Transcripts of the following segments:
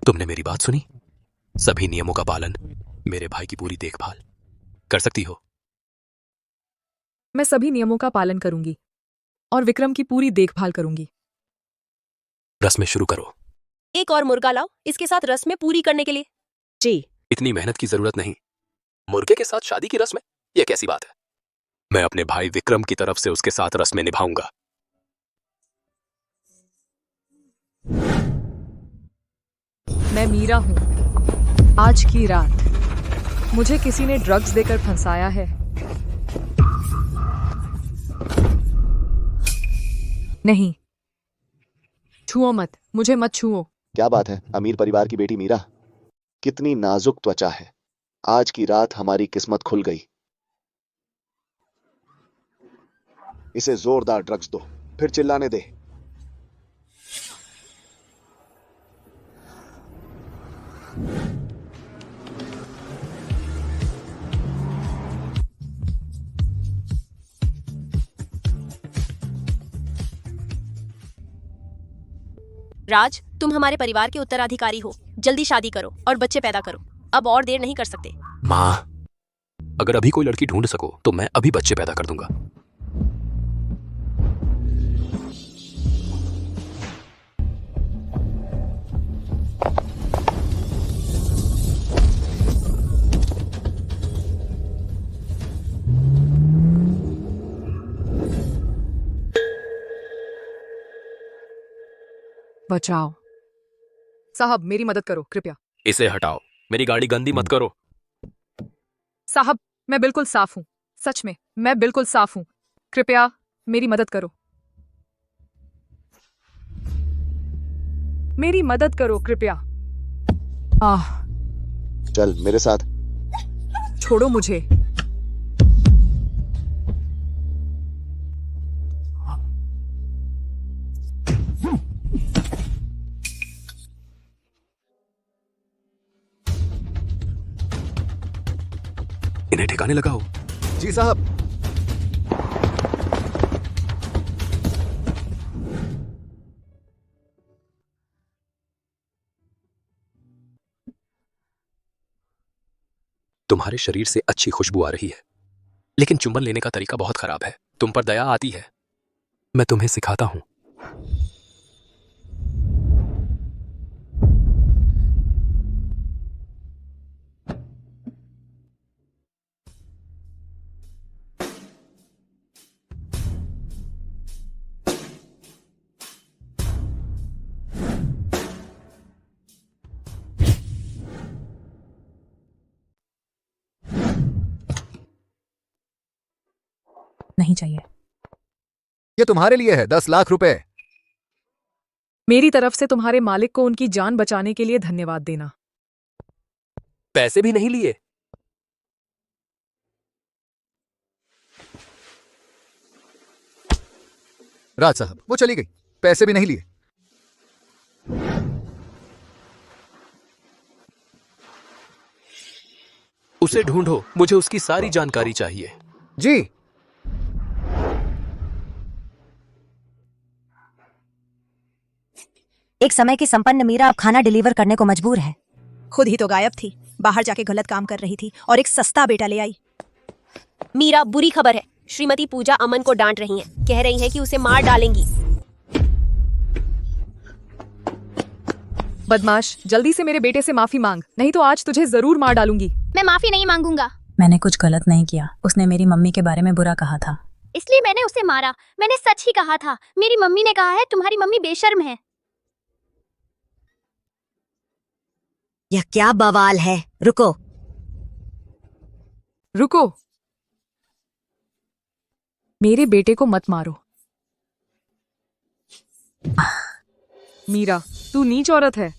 तुमने मेरी बात सुनी? सभी नियमों का पालन, मेरे भाई की पूरी देखभाल कर सकती हो। मैं सभी नियमों का पालन करूंगी और विक्रम की पूरी देखभाल करूंगी। रस्में शुरू करो। एक और मुर्गा लाओ इसके साथ रस्में पूरी करने के लिए। जी। इतनी मेहनत की जरूरत नहीं। मुर्गे के साथ शादी की रस्में, यह कैसी बात है? मैं अपने भाई विक्रम की तरफ से उसके साथ रस्में निभाऊंगा। मैं मीरा हूं। आज की रात मुझे किसी ने ड्रग्स देकर फंसाया है। नहीं, छुओ मत, मुझे मत छुओ। क्या बात है, अमीर परिवार की बेटी मीरा, कितनी नाजुक त्वचा है। आज की रात हमारी किस्मत खुल गई। इसे जोरदार ड्रग्स दो, फिर चिल्लाने दे। राज, तुम हमारे परिवार के उत्तराधिकारी हो। जल्दी शादी करो और बच्चे पैदा करो। अब और देर नहीं कर सकते। माँ, अगर अभी कोई लड़की ढूंढ सको तो मैं अभी बच्चे पैदा कर दूंगा। बचाओ साहब, मेरी मदद करो कृपया। इसे हटाओ, मेरी गाड़ी गंदी मत करो। साहब, मैं बिल्कुल साफ हूं। सच में, मैं बिल्कुल साफ हूं। कृपया मेरी मदद करो। मेरी मदद करो कृपया। आह, चल मेरे साथ। छोड़ो मुझे। इन्हें ठिकाने लगाओ। जी साहब। तुम्हारे शरीर से अच्छी खुशबू आ रही है, लेकिन चुंबन लेने का तरीका बहुत खराब है। तुम पर दया आती है, मैं तुम्हें सिखाता हूं। नहीं चाहिए। ये तुम्हारे लिए है, 10 लाख रुपए। मेरी तरफ से तुम्हारे मालिक को उनकी जान बचाने के लिए धन्यवाद देना। पैसे भी नहीं लिए। राज साहब, वो चली गई, पैसे भी नहीं लिए। उसे ढूंढो, मुझे उसकी सारी जानकारी चाहिए। जी। एक समय की संपन्न मीरा अब खाना डिलीवर करने को मजबूर है। खुद ही तो गायब थी, बाहर जाके गलत काम कर रही थी और एक सस्ता बेटा ले आई। मीरा, बुरी खबर है। श्रीमती पूजा अमन को डांट रही हैं। कह रही हैं कि उसे मार डालेंगी। बदमाश, जल्दी से मेरे बेटे से माफी मांग, नहीं तो आज तुझे जरूर मार डालूंगी। मैं माफी नहीं मांगूंगा। मैंने कुछ गलत नहीं किया। उसने मेरी मम्मी के बारे में बुरा कहा था, इसलिए मैंने उसे मारा। मैंने सच ही कहा था। मेरी मम्मी ने कहा है तुम्हारी मम्मी बेशर्म है। यह क्या बवाल है? रुको। रुको, मेरे बेटे को मत मारो। मीरा, तू नीच औरत है।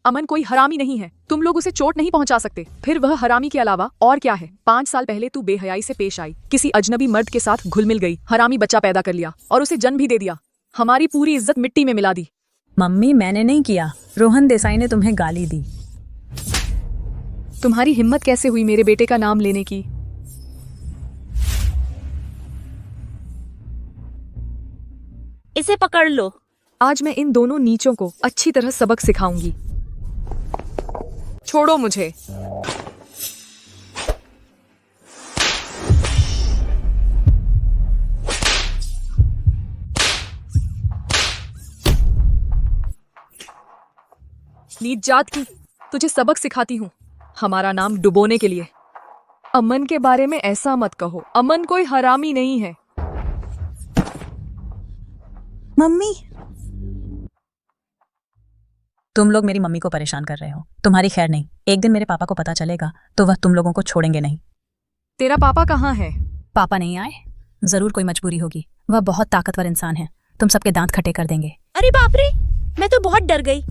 अमन कोई हरामी नहीं है, तुम लोग उसे चोट नहीं पहुंचा सकते। फिर वह हरामी के अलावा और क्या है? 5 साल पहले तू बेहयाई से पेश आई, किसी अजनबी मर्द के साथ घुल मिल गई, हरामी बच्चा पैदा कर लिया और उसे जन्म भी दे दिया। हमारी पूरी इज्जत मिट्टी में मिला दी। मम्मी, मैंने नहीं किया। रोहन देसाई ने तुम्हें गाली दी। तुम्हारी हिम्मत कैसे हुई मेरे बेटे का नाम लेने की? इसे पकड़ लो। आज मैं इन दोनों नीचों को अच्छी तरह सबक सिखाऊंगी। छोड़ो मुझे। नीच जात की, तुझे सबक सिखाती हूँ। हमारा नाम डुबोने के लिए। अमन के बारे में ऐसा मत कहो। अमन कोई हरामी नहीं है। मम्मी, तुम लोग मेरी मम्मी को परेशान कर रहे हो। तुम्हारी खैर नहीं। एक दिन मेरे पापा को पता चलेगा तो वह तुम लोगों को छोड़ेंगे नहीं। तेरा पापा कहाँ है? पापा नहीं आए? जरूर कोई मजबूरी होगी। वह बहुत ताकतवर इंसान है। तुम सबके दांत खट्टे कर देंगे। अरे बाप रे, मैं तो बहुत डर गई।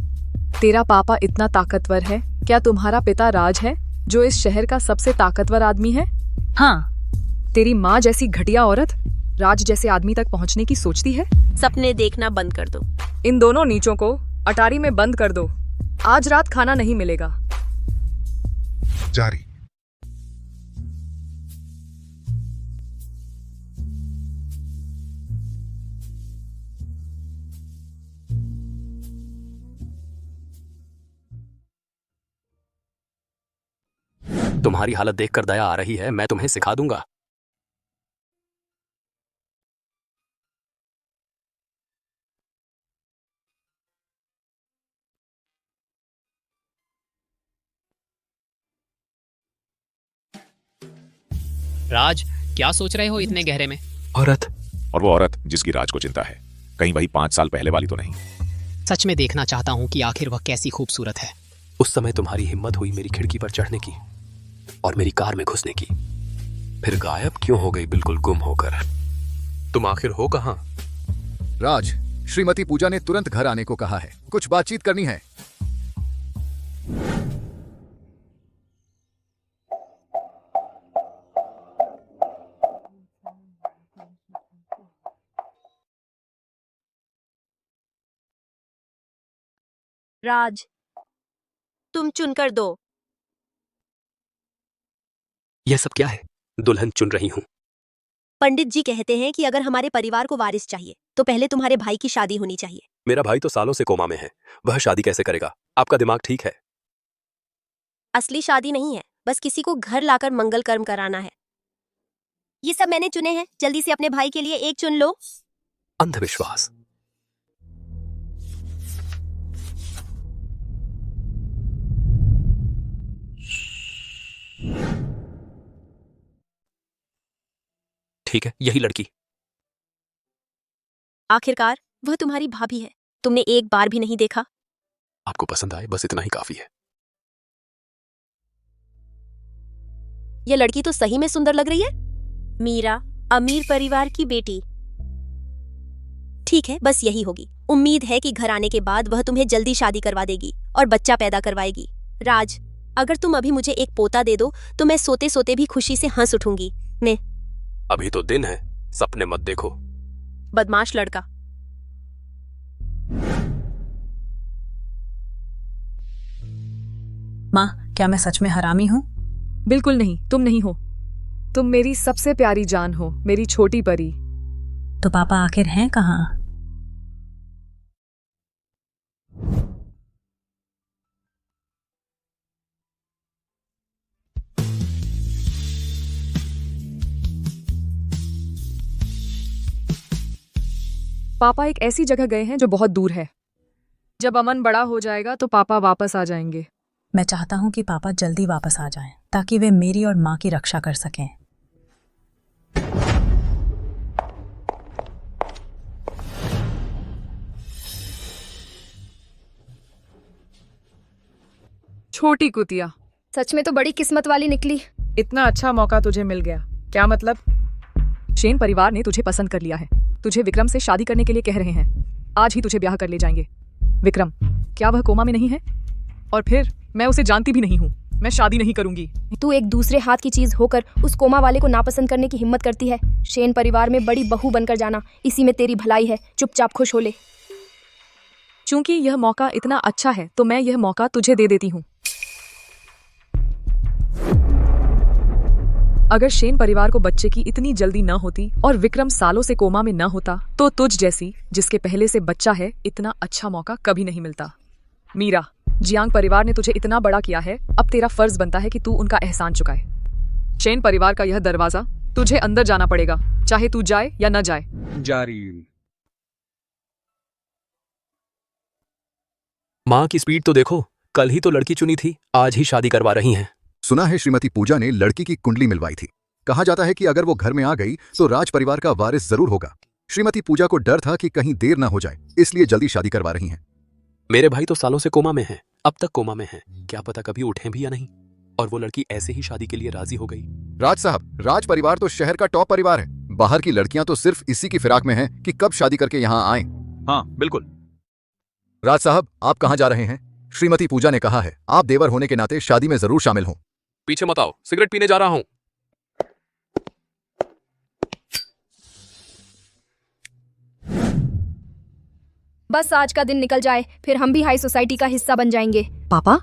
तेरा पापा इतना ताकतवर है? क्या तुम्हारा पिता राज है, जो इस शहर का सबसे ताकतवर आदमी है? हाँ। तेरी माँ जैसी घटिया औरत राज जैसे आदमी तक पहुँचने की सोचती है? सपने देखना बंद कर दो। इन दोनों नीचों को अटारी में बंद कर दो। आज रात खाना नहीं मिलेगा। जारी। तुम्हारी हालत देखकर दया आ रही है। मैं तुम्हें सिखा दूंगा। राज, क्या सोच रहे हो इतने गहरे में? औरत। और वो औरत जिसकी राज को चिंता है, कहीं वही 5 साल पहले वाली तो नहीं? सच में देखना चाहता हूँ कि आखिर वह कैसी खूबसूरत है। उस समय तुम्हारी हिम्मत हुई मेरी खिड़की पर चढ़ने की और मेरी कार में घुसने की, फिर गायब क्यों हो गई बिल्कुल गुम होकर? तुम आखिर हो कहाँ? राज, श्रीमती पूजा ने तुरंत घर आने को कहा है। कुछ बातचीत करनी है। राज, तुम चुनकर दो। यह सब क्या है? दुल्हन चुन रही हूँ। पंडित जी कहते हैं कि अगर हमारे परिवार को वारिस चाहिए तो पहले तुम्हारे भाई की शादी होनी चाहिए। मेरा भाई तो सालों से कोमा में है, वह शादी कैसे करेगा? आपका दिमाग ठीक है? असली शादी नहीं है, बस किसी को घर लाकर मंगल कर्म कराना है। ये सब मैंने चुने हैं। जल्दी से अपने भाई के लिए एक चुन लो। अंधविश्वास। ठीक है, यही लड़की। आखिरकार वह तुम्हारी भाभी है। तुमने एक बार भी नहीं देखा। आपको पसंद आए बस इतना ही काफी है। यह लड़की तो सही में सुंदर लग रही है। मीरा, अमीर परिवार की बेटी। ठीक है, बस यही होगी। उम्मीद है कि घर आने के बाद वह तुम्हें जल्दी शादी करवा देगी और बच्चा पैदा करवाएगी। राज, अगर तुम अभी मुझे एक पोता दे दो तो मैं सोते सोते भी खुशी से हंस उठूंगी। मैं अभी तो दिन है, सपने मत देखो। बदमाश लड़का। माँ, क्या मैं सच में हरामी हूँ? बिल्कुल नहीं, तुम नहीं हो। तुम मेरी सबसे प्यारी जान हो, मेरी छोटी परी। तो पापा आखिर हैं कहाँ? पापा एक ऐसी जगह गए हैं जो बहुत दूर है। जब अमन बड़ा हो जाएगा तो पापा वापस आ जाएंगे। मैं चाहता हूँ कि पापा जल्दी वापस आ जाएं, ताकि वे मेरी और माँ की रक्षा कर सकें। छोटी कुतिया, सच में तो बड़ी किस्मत वाली निकली। इतना अच्छा मौका तुझे मिल गया। क्या मतलब? शेन परिवार ने तुझे पसंद कर लिया है। तुझे विक्रम से शादी करने के लिए कह रहे हैं। आज ही तुझे ब्याह कर ले जाएंगे। विक्रम, क्या वह कोमा में नहीं है? और फिर मैं उसे जानती भी नहीं हूँ। मैं शादी नहीं करूंगी। तू एक दूसरे हाथ की चीज होकर उस कोमा वाले को नापसंद करने की हिम्मत करती है। शेन परिवार में बड़ी बहू बनकर जाना, इसी में तेरी भलाई है। चुपचाप खुश हो ले। चूंकि यह मौका इतना अच्छा है तो मैं यह मौका तुझे दे देती हूँ। अगर शेन परिवार को बच्चे की इतनी जल्दी न होती और विक्रम सालों से कोमा में न होता तो तुझ जैसी जिसके पहले से बच्चा है इतना अच्छा मौका कभी नहीं मिलता। मीरा, जियांग परिवार ने तुझे इतना बड़ा किया है, अब तेरा फर्ज बनता है कि तू उनका एहसान चुकाए। शेन परिवार का यह दरवाजा, तुझे अंदर जाना पड़ेगा, चाहे तू जाए या न जाए। जारी। माँ की स्पीड तो देखो, कल ही तो लड़की चुनी थी, आज ही शादी करवा रही हैं। सुना है श्रीमती पूजा ने लड़की की कुंडली मिलवाई थी। कहा जाता है कि अगर वो घर में आ गई तो राज परिवार का वारिस जरूर होगा। श्रीमती पूजा को डर था कि कहीं देर ना हो जाए, इसलिए जल्दी शादी करवा रही हैं। मेरे भाई तो सालों से कोमा में हैं, अब तक कोमा में हैं, क्या पता कभी उठें भी या नहीं। और वो लड़की ऐसे ही शादी के लिए राजी हो गई। राज साहब, राज परिवार तो शहर का टॉप परिवार है। बाहर की लड़कियां तो सिर्फ इसी की फिराक में हैं कि कब शादी करके यहाँ आएं। हाँ बिल्कुल। राज साहब, आप कहाँ जा रहे हैं? श्रीमती पूजा ने कहा है आप देवर होने के नाते शादी में जरूर शामिल हों। पीछे मत आओ, सिगरेट पीने जा रहा हूं। बस आज का दिन निकल जाए, फिर हम भी हाई सोसाइटी का हिस्सा बन जाएंगे। पापा,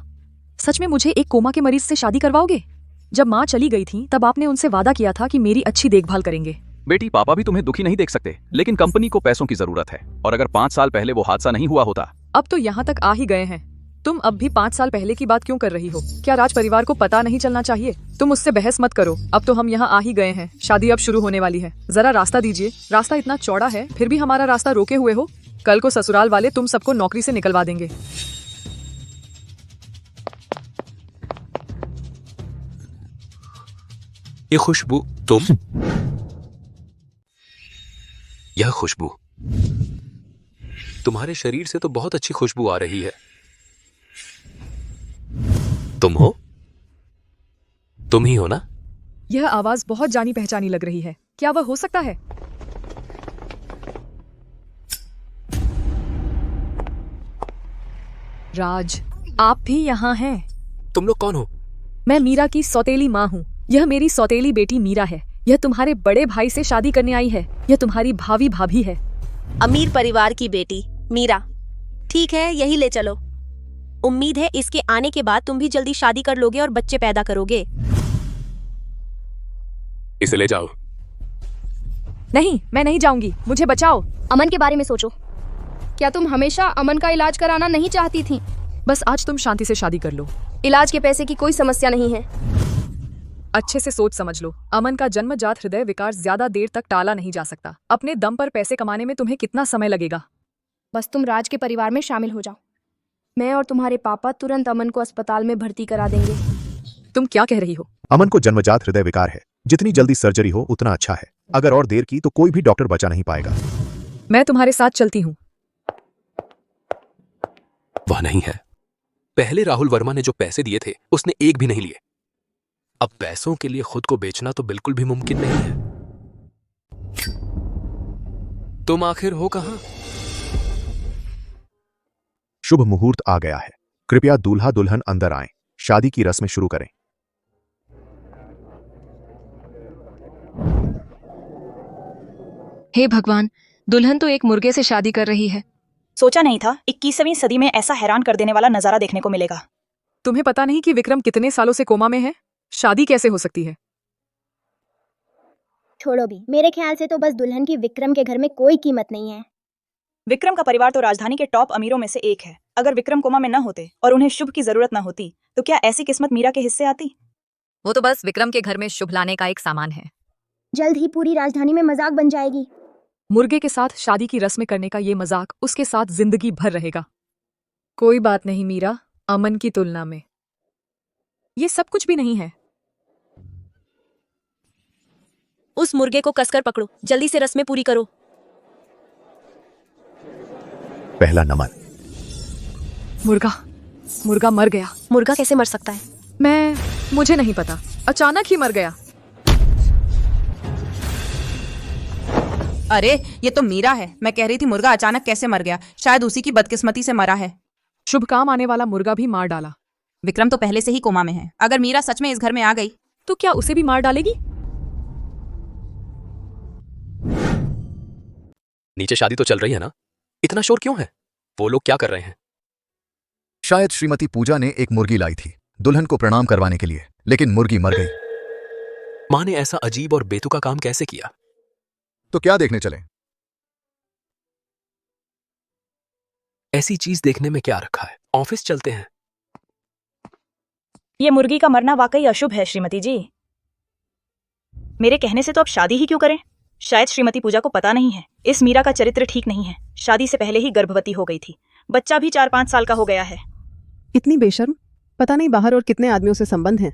सच में मुझे एक कोमा के मरीज से शादी करवाओगे? जब माँ चली गई थी तब आपने उनसे वादा किया था कि मेरी अच्छी देखभाल करेंगे। बेटी, पापा भी तुम्हें दुखी नहीं देख सकते, लेकिन कंपनी को पैसों की जरूरत है, और अगर 5 साल पहले वो हादसा नहीं हुआ होता। अब तो यहाँ तक आ ही गए हैं, तुम अब भी 5 साल पहले की बात क्यों कर रही हो? क्या राज परिवार को पता नहीं चलना चाहिए? तुम उससे बहस मत करो, अब तो हम यहाँ आ ही गए हैं, शादी अब शुरू होने वाली है। जरा रास्ता दीजिए, रास्ता इतना चौड़ा है फिर भी हमारा रास्ता रोके हुए हो। कल को ससुराल वाले तुम सबको नौकरी से निकलवा देंगे। ये खुशबू, यह खुशबू तुम्हारे शरीर से तो बहुत अच्छी खुशबू आ रही है। तुम हो? तुम ही हो ना? यह आवाज बहुत जानी पहचानी लग रही है, क्या वह हो सकता है? राज, आप भी यहाँ हैं? तुम लोग कौन हो? मैं मीरा की सौतेली माँ हूँ। यह मेरी सौतेली बेटी मीरा है। यह तुम्हारे बड़े भाई से शादी करने आई है। यह तुम्हारी भावी भाभी है। अमीर परिवार की बेटी मीरा। ठीक है, यही ले चलो। उम्मीद है इसके आने के बाद तुम भी जल्दी शादी कर लोगे और बच्चे पैदा करोगे। इसे ले जाओ। नहीं, मैं नहीं जाऊंगी, मुझे बचाओ। अमन के बारे में सोचो। क्या तुम हमेशा अमन का इलाज कराना नहीं चाहती थी? बस आज तुम शांति से शादी कर लो। इलाज के पैसे की कोई समस्या नहीं है। अच्छे से सोच समझ लो, अमन का जन्मजात हृदय विकार ज्यादा देर तक टाला नहीं जा सकता। अपने दम पर पैसे कमाने में तुम्हें कितना समय लगेगा? बस तुम राज के परिवार में शामिल हो जाओ। मैं और तुम्हारे पापा तुरंत अमन को अस्पताल में भर्ती करा देंगे। तुम क्या कह रही हो? अमन को जन्मजात हृदय विकार है, जितनी जल्दी सर्जरी हो उतना अच्छा है। अगर और देर की तो कोई भी डॉक्टर बचा नहीं पाएगा। मैं तुम्हारे साथ चलती हूँ। वह नहीं है। पहले राहुल वर्मा ने जो पैसे दिए थे उसने एक भी नहीं लिए। अब पैसों के लिए खुद को बेचना तो बिल्कुल भी मुमकिन नहीं है। तुम आखिर हो कहां? शुभ मुहूर्त आ गया है, कृपया दूल्हा दुल्हन अंदर आएं, शादी की रस्में शुरू करें। हे भगवान, दुल्हन तो एक मुर्गे से शादी कर रही है। सोचा नहीं था 21वीं सदी में ऐसा हैरान कर देने वाला नजारा देखने को मिलेगा। तुम्हें पता नहीं कि विक्रम कितने सालों से कोमा में है? शादी कैसे हो सकती है? छोड़ो भी, मेरे ख्याल से तो बस दुल्हन की विक्रम के घर में कोई कीमत नहीं है। विक्रम का परिवार तो राजधानी के टॉप अमीरों में से एक है। अगर विक्रम कोमा में न होते और उन्हें शुभ की जरूरत न होती तो क्या ऐसी किस्मत मीरा के हिस्से आती? वो तो बस विक्रम के घर में शुभ लाने का एक सामान है। जल्द ही पूरी राजधानी में मजाक बन जाएगी। मुर्गे के साथ शादी की रस्में करने का ये मजाक उसके साथ जिंदगी भर रहेगा। कोई बात नहीं मीरा, अमन की तुलना में ये सब कुछ भी नहीं है। उस मुर्गे को कसकर पकड़ो, जल्दी से रस्में पूरी करो। पहला नमन। मुर्गा मर गया। मुर्गा कैसे मर सकता है? मुझे नहीं पता, अचानक ही मर गया। अरे ये तो मीरा है। मैं कह रही थी मुर्गा अचानक कैसे मर गया, शायद उसी की बदकिस्मती से मरा है। शुभ काम आने वाला मुर्गा भी मार डाला। विक्रम तो पहले से ही कोमा में है। अगर मीरा सच में इस घर में आ गई तो क्या उसे भी मार डालेगी? नीचे शादी तो चल रही है ना, इतना शोर क्यों है? वो लोग क्या कर रहे हैं? शायद श्रीमती पूजा ने एक मुर्गी लाई थी दुल्हन को प्रणाम करवाने के लिए, लेकिन मुर्गी मर गई। माँ ने ऐसा अजीब और बेतुका काम कैसे किया? तो क्या देखने चले? ऐसी चीज देखने में क्या रखा है? ऑफिस चलते हैं। ये मुर्गी का मरना वाकई अशुभ है श्रीमती जी। मेरे कहने से तो अब शादी ही क्यों करें? शायद श्रीमती पूजा को पता नहीं है, इस मीरा का चरित्र ठीक नहीं है। शादी से पहले ही गर्भवती हो गई थी, बच्चा भी 4-5 साल का हो गया है। इतनी बेशर्म, पता नहीं बाहर और कितने आदमियों से संबंध हैं।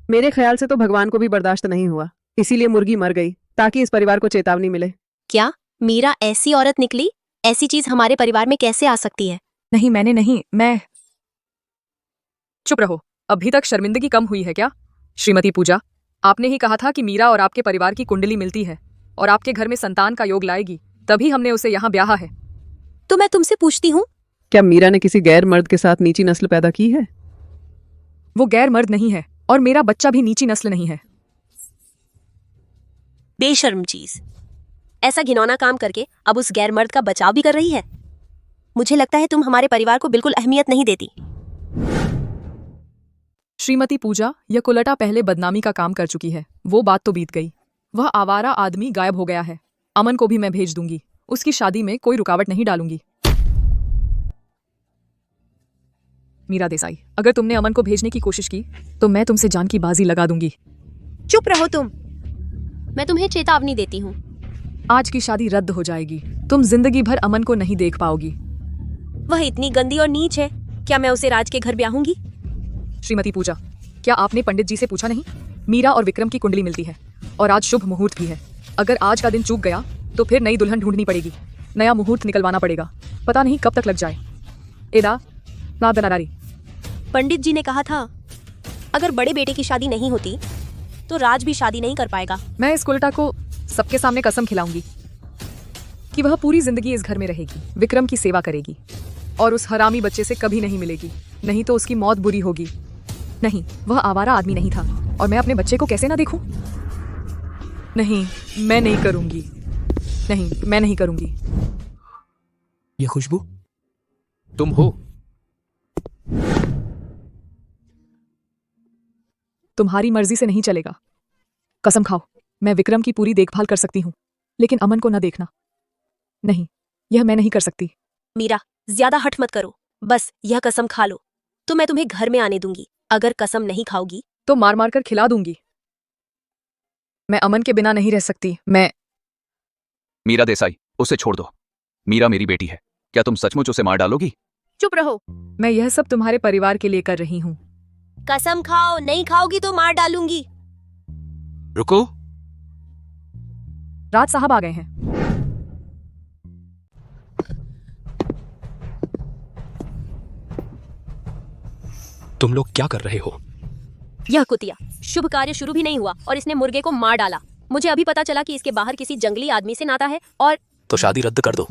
मेरे ख्याल से तो भगवान को भी बर्दाश्त नहीं हुआ, इसीलिए मुर्गी मर गई ताकि इस परिवार को चेतावनी मिले। क्या मीरा ऐसी औरत निकली? ऐसी चीज हमारे परिवार में कैसे आ सकती है? नहीं, मैंने नहीं, मैं। चुप रहो, अभी तक शर्मिंदगी कम हुई है क्या? श्रीमती पूजा, आपने ही कहा था कि मीरा और आपके परिवार की कुंडली मिलती है और आपके घर में संतान का योग लाएगी, तभी हमने उसे यहाँ ब्याहा है। तो मैं तुमसे पूछती हूँ, क्या मीरा ने किसी गैर मर्द के साथ नीची नस्ल पैदा की है? वो गैर मर्द नहीं है और मेरा बच्चा भी नीची नस्ल नहीं है। बेशर्म चीज, ऐसा घिनौना काम करके अब उस गैर मर्द का बचाव भी कर रही है। मुझे लगता है तुम हमारे परिवार को बिल्कुल अहमियत नहीं देती। श्रीमती पूजा, यह कुलटा पहले बदनामी का काम कर चुकी है, वो बात तो बीत गई। वह आवारा आदमी गायब हो गया है। अमन को भी मैं भेज दूंगी, उसकी शादी में कोई रुकावट नहीं डालूंगी। मीरा देसाई, अगर तुमने अमन को भेजने की कोशिश की तो मैं तुमसे जान की बाजी लगा दूंगी। चुप रहो तुम, मैं तुम्हें चेतावनी देती हूँ। आज की शादी रद्द हो जाएगी, तुम जिंदगी भर अमन को नहीं देख पाओगी। वह इतनी गंदी और नीच है, क्या मैं उसे राज के घर ब्याहूंगी? श्रीमती पूजा, क्या आपने पंडित जी से पूछा नहीं? मीरा और विक्रम की कुंडली मिलती है और आज शुभ मुहूर्त भी है। अगर आज का दिन चूक गया तो फिर नई दुल्हन ढूंढनी पड़ेगी, नया मुहूर्त निकलवाना पड़ेगा, पता नहीं कब तक लग जाए। एदा ना दलारी। पंडित जी ने कहा था अगर बड़े बेटे की शादी नहीं होती तो राज भी शादी नहीं कर पाएगा। मैं इस कुलटा को सबके सामने कसम खिलाऊंगी कि वह पूरी जिंदगी इस घर में रहेगी, विक्रम की सेवा करेगी और उस हरामी बच्चे से कभी नहीं मिलेगी, नहीं तो उसकी मौत बुरी होगी। नहीं, वह आवारा आदमी नहीं था और मैं अपने बच्चे को कैसे ना देखूं? नहीं, मैं नहीं करूंगी। नहीं, मैं नहीं करूंगी। ये खुशबू तुम हो? तुम्हारी मर्जी से नहीं चलेगा। कसम खाओ, मैं विक्रम की पूरी देखभाल कर सकती हूँ, लेकिन अमन को न देखना। नहीं, यह मैं नहीं कर सकती। मीरा, ज्यादा हठ मत करो, बस यह कसम खा लो तो मैं तुम्हें घर में आने दूंगी। अगर कसम नहीं खाओगी तो मार मार कर खिला दूंगी। मैं अमन के बिना नहीं रह सकती। मैं। मीरा देसाई, उसे छोड़ दो। मीरा मेरी बेटी है, क्या तुम सचमुच उसे मार डालोगी? चुप रहो। मैं यह सब तुम्हारे परिवार के लिए कर रही हूँ। कसम खाओ, नहीं खाओगी तो मार डालूंगी। रुको, राज साहब आ गए हैं। तुम लोग क्या कर रहे हो? यह कुतिया, शुभ कार्य शुरू भी नहीं हुआ और इसने मुर्गे को मार डाला। मुझे अभी पता चला कि इसके बाहर किसी जंगली आदमी से नाता है और तो शादी रद्द कर दो।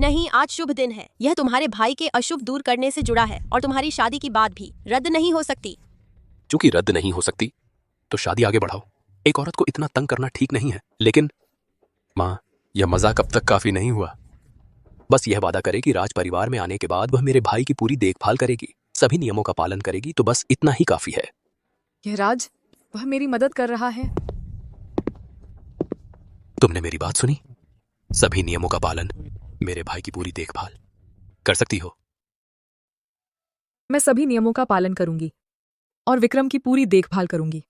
नहीं, आज शुभ दिन है। यह तुम्हारे भाई के अशुभ दूर करने से जुड़ा है और तुम्हारी शादी की बात भी रद्द नहीं हो सकती। चूंकि रद्द नहीं हो सकती तो शादी आगे बढ़ाओ। एक औरत को इतना तंग करना ठीक नहीं है। लेकिन माँ, यह मजाक अब तक काफी नहीं हुआ। बस यह वादा करे कि राज परिवार में आने के बाद वह मेरे भाई की पूरी देखभाल करेगी, सभी नियमों का पालन करेगी, तो बस इतना ही काफी है। यह राज, वह मेरी मदद कर रहा है। तुमने मेरी बात सुनी? सभी नियमों का पालन, मेरे भाई की पूरी देखभाल कर सकती हो। मैं सभी नियमों का पालन करूंगी और विक्रम की पूरी देखभाल करूंगी।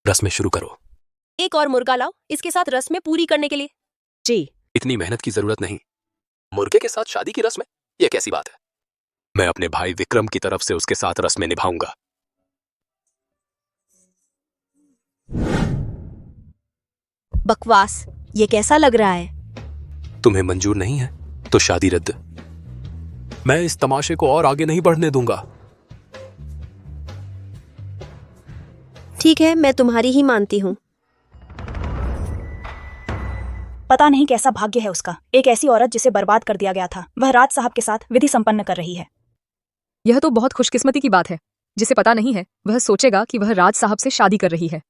रस्में शुरू करो। एक और मुर्गा लाओ इसके साथ रस्में पूरी करने के लिए। जी। इतनी मेहनत की जरूरत नहीं। मुर्गे के साथ शादी की रस्में, यह कैसी बात है? मैं अपने भाई विक्रम की तरफ से उसके साथ रस्में निभाऊंगा। बकवास, ये कैसा लग रहा है? तुम्हें मंजूर नहीं है तो शादी रद्द। मैं इस तमाशे को और आगे नहीं बढ़ने दूंगा। ठीक है, मैं तुम्हारी ही मानती हूँ। पता नहीं कैसा भाग्य है उसका, एक ऐसी औरत जिसे बर्बाद कर दिया गया था, वह राज साहब के साथ विधि संपन्न कर रही है। यह तो बहुत खुशकिस्मती की बात है। जिसे पता नहीं है वह सोचेगा कि वह राज साहब से शादी कर रही है।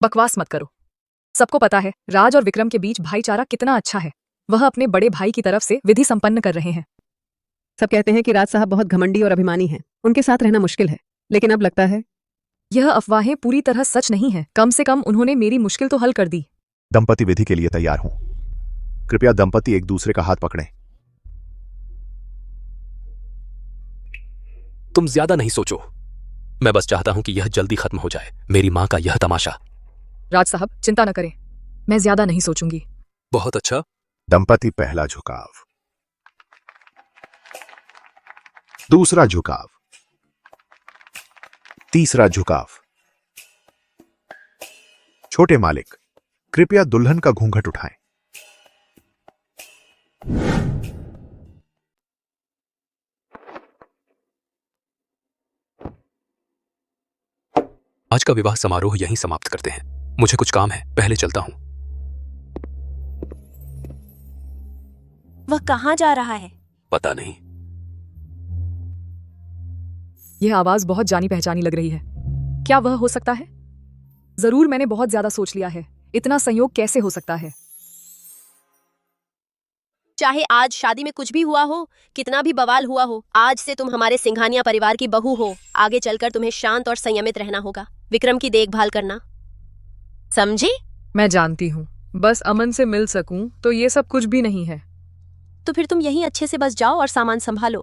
बकवास मत करो। सबको पता है राज और विक्रम के बीच भाईचारा कितना अच्छा है। वह अपने बड़े भाई की तरफ से विधि संपन्न कर रहे हैं। सब कहते हैं कि राज साहब बहुत घमंडी और अभिमानी हैं, उनके साथ रहना मुश्किल है, लेकिन अब लगता है यह अफवाहें पूरी तरह सच नहीं है। कम से कम उन्होंने मेरी मुश्किल तो हल कर दी। दंपति विधि के लिए तैयार हूं। कृपया दंपति एक दूसरे का हाथ पकड़ें। तुम ज्यादा नहीं सोचो। मैं बस चाहता हूं कि यह जल्दी खत्म हो जाए, मेरी मां का यह तमाशा। राज साहब चिंता न करें, मैं ज्यादा नहीं सोचूंगी। बहुत अच्छा। दंपति पहला झुकाव, दूसरा झुकाव, तीसरा झुकाव। छोटे मालिक, कृपया दुल्हन का घूंघट उठाएं। आज का विवाह समारोह यहीं समाप्त करते हैं। मुझे कुछ काम है, पहले चलता हूं। वह कहाँ जा रहा है? पता नहीं। यह आवाज बहुत जानी पहचानी लग रही है। क्या वह हो सकता है? जरूर मैंने बहुत ज्यादा सोच लिया है। इतना संयोग कैसे हो सकता है? चाहे आज शादी में कुछ भी हुआ हो, कितना भी बवाल हुआ हो, आज से तुम हमारे सिंघानिया परिवार की बहू हो। आगे चलकर तुम्हें शांत और संयमित रहना होगा। विक्रम की देखभाल करना, समझी? मैं जानती हूँ, बस अमन से मिल सकूं तो ये सब कुछ भी नहीं है। तो फिर तुम यहीं अच्छे से बस जाओ और सामान संभालो।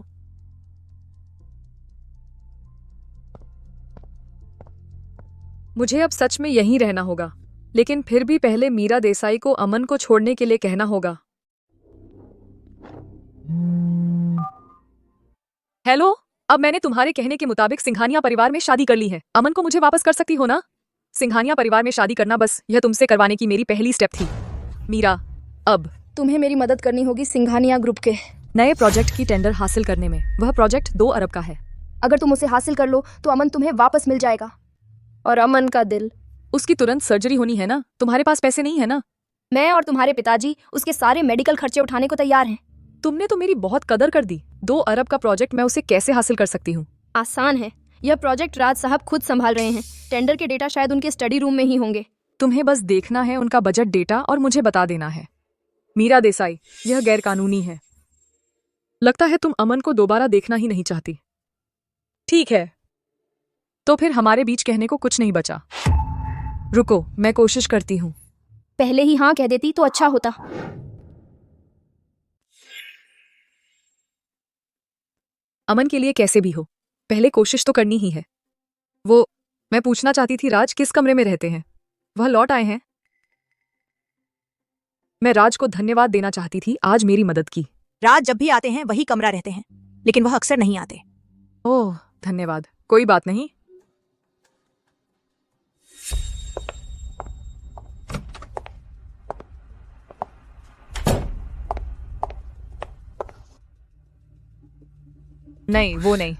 मुझे अब सच में यहीं रहना होगा, लेकिन फिर भी पहले मीरा देसाई को अमन को छोड़ने के लिए कहना होगा। हेलो, अब मैंने तुम्हारे कहने के मुताबिक सिंघानिया परिवार में शादी कर ली है। अमन को मुझे वापस कर सकती हो ना? सिंघानिया परिवार में शादी करना बस यह तुमसे करवाने की मेरी पहली स्टेप थी। मीरा, अब तुम्हें मेरी मदद करनी होगी सिंघानिया ग्रुप के नए प्रोजेक्ट की टेंडर हासिल करने में। वह प्रोजेक्ट 2 अरब का है। अगर तुम उसे हासिल कर लो तो अमन तुम्हें वापस मिल जाएगा। और अमन का दिल, उसकी तुरंत सर्जरी होनी है ना? तुम्हारे पास पैसे नहीं है ना? मैं और तुम्हारे पिताजी उसके सारे मेडिकल खर्चे उठाने को तैयार हैं। तुमने तो मेरी बहुत कदर कर दी। 2 अरब का प्रोजेक्ट मैं उसे कैसे हासिल कर सकती हूँ? आसान है, यह प्रोजेक्ट राज साहब खुद संभाल रहे हैं। टेंडर के डेटा शायद उनके स्टडी रूम में ही होंगे। तुम्हें बस देखना है उनका बजट डेटा और मुझे बता देना है। मीरा देसाई, यह गैरकानूनी है। लगता है तुम अमन को दोबारा देखना ही नहीं चाहती। ठीक है, तो फिर हमारे बीच कहने को कुछ नहीं बचा। रुको, मैं कोशिश करती हूँ। पहले ही हाँ कह देती तो अच्छा होता। अमन के लिए कैसे भी हो, पहले कोशिश तो करनी ही है। वो, मैं पूछना चाहती थी राज किस कमरे में रहते हैं? वह लौट आए हैं? मैं राज को धन्यवाद देना चाहती थी, आज मेरी मदद की। राज जब भी आते हैं वही कमरा रहते हैं, लेकिन वह अक्सर नहीं आते। ओह धन्यवाद, कोई बात नहीं। नहीं, वो नहीं।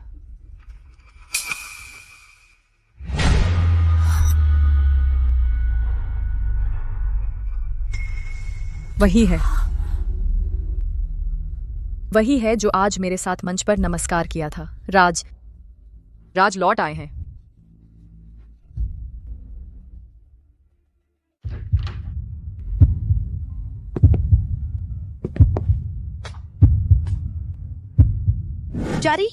वही है, वही है जो आज मेरे साथ मंच पर नमस्कार किया था। राज लौट आए हैं। जारी,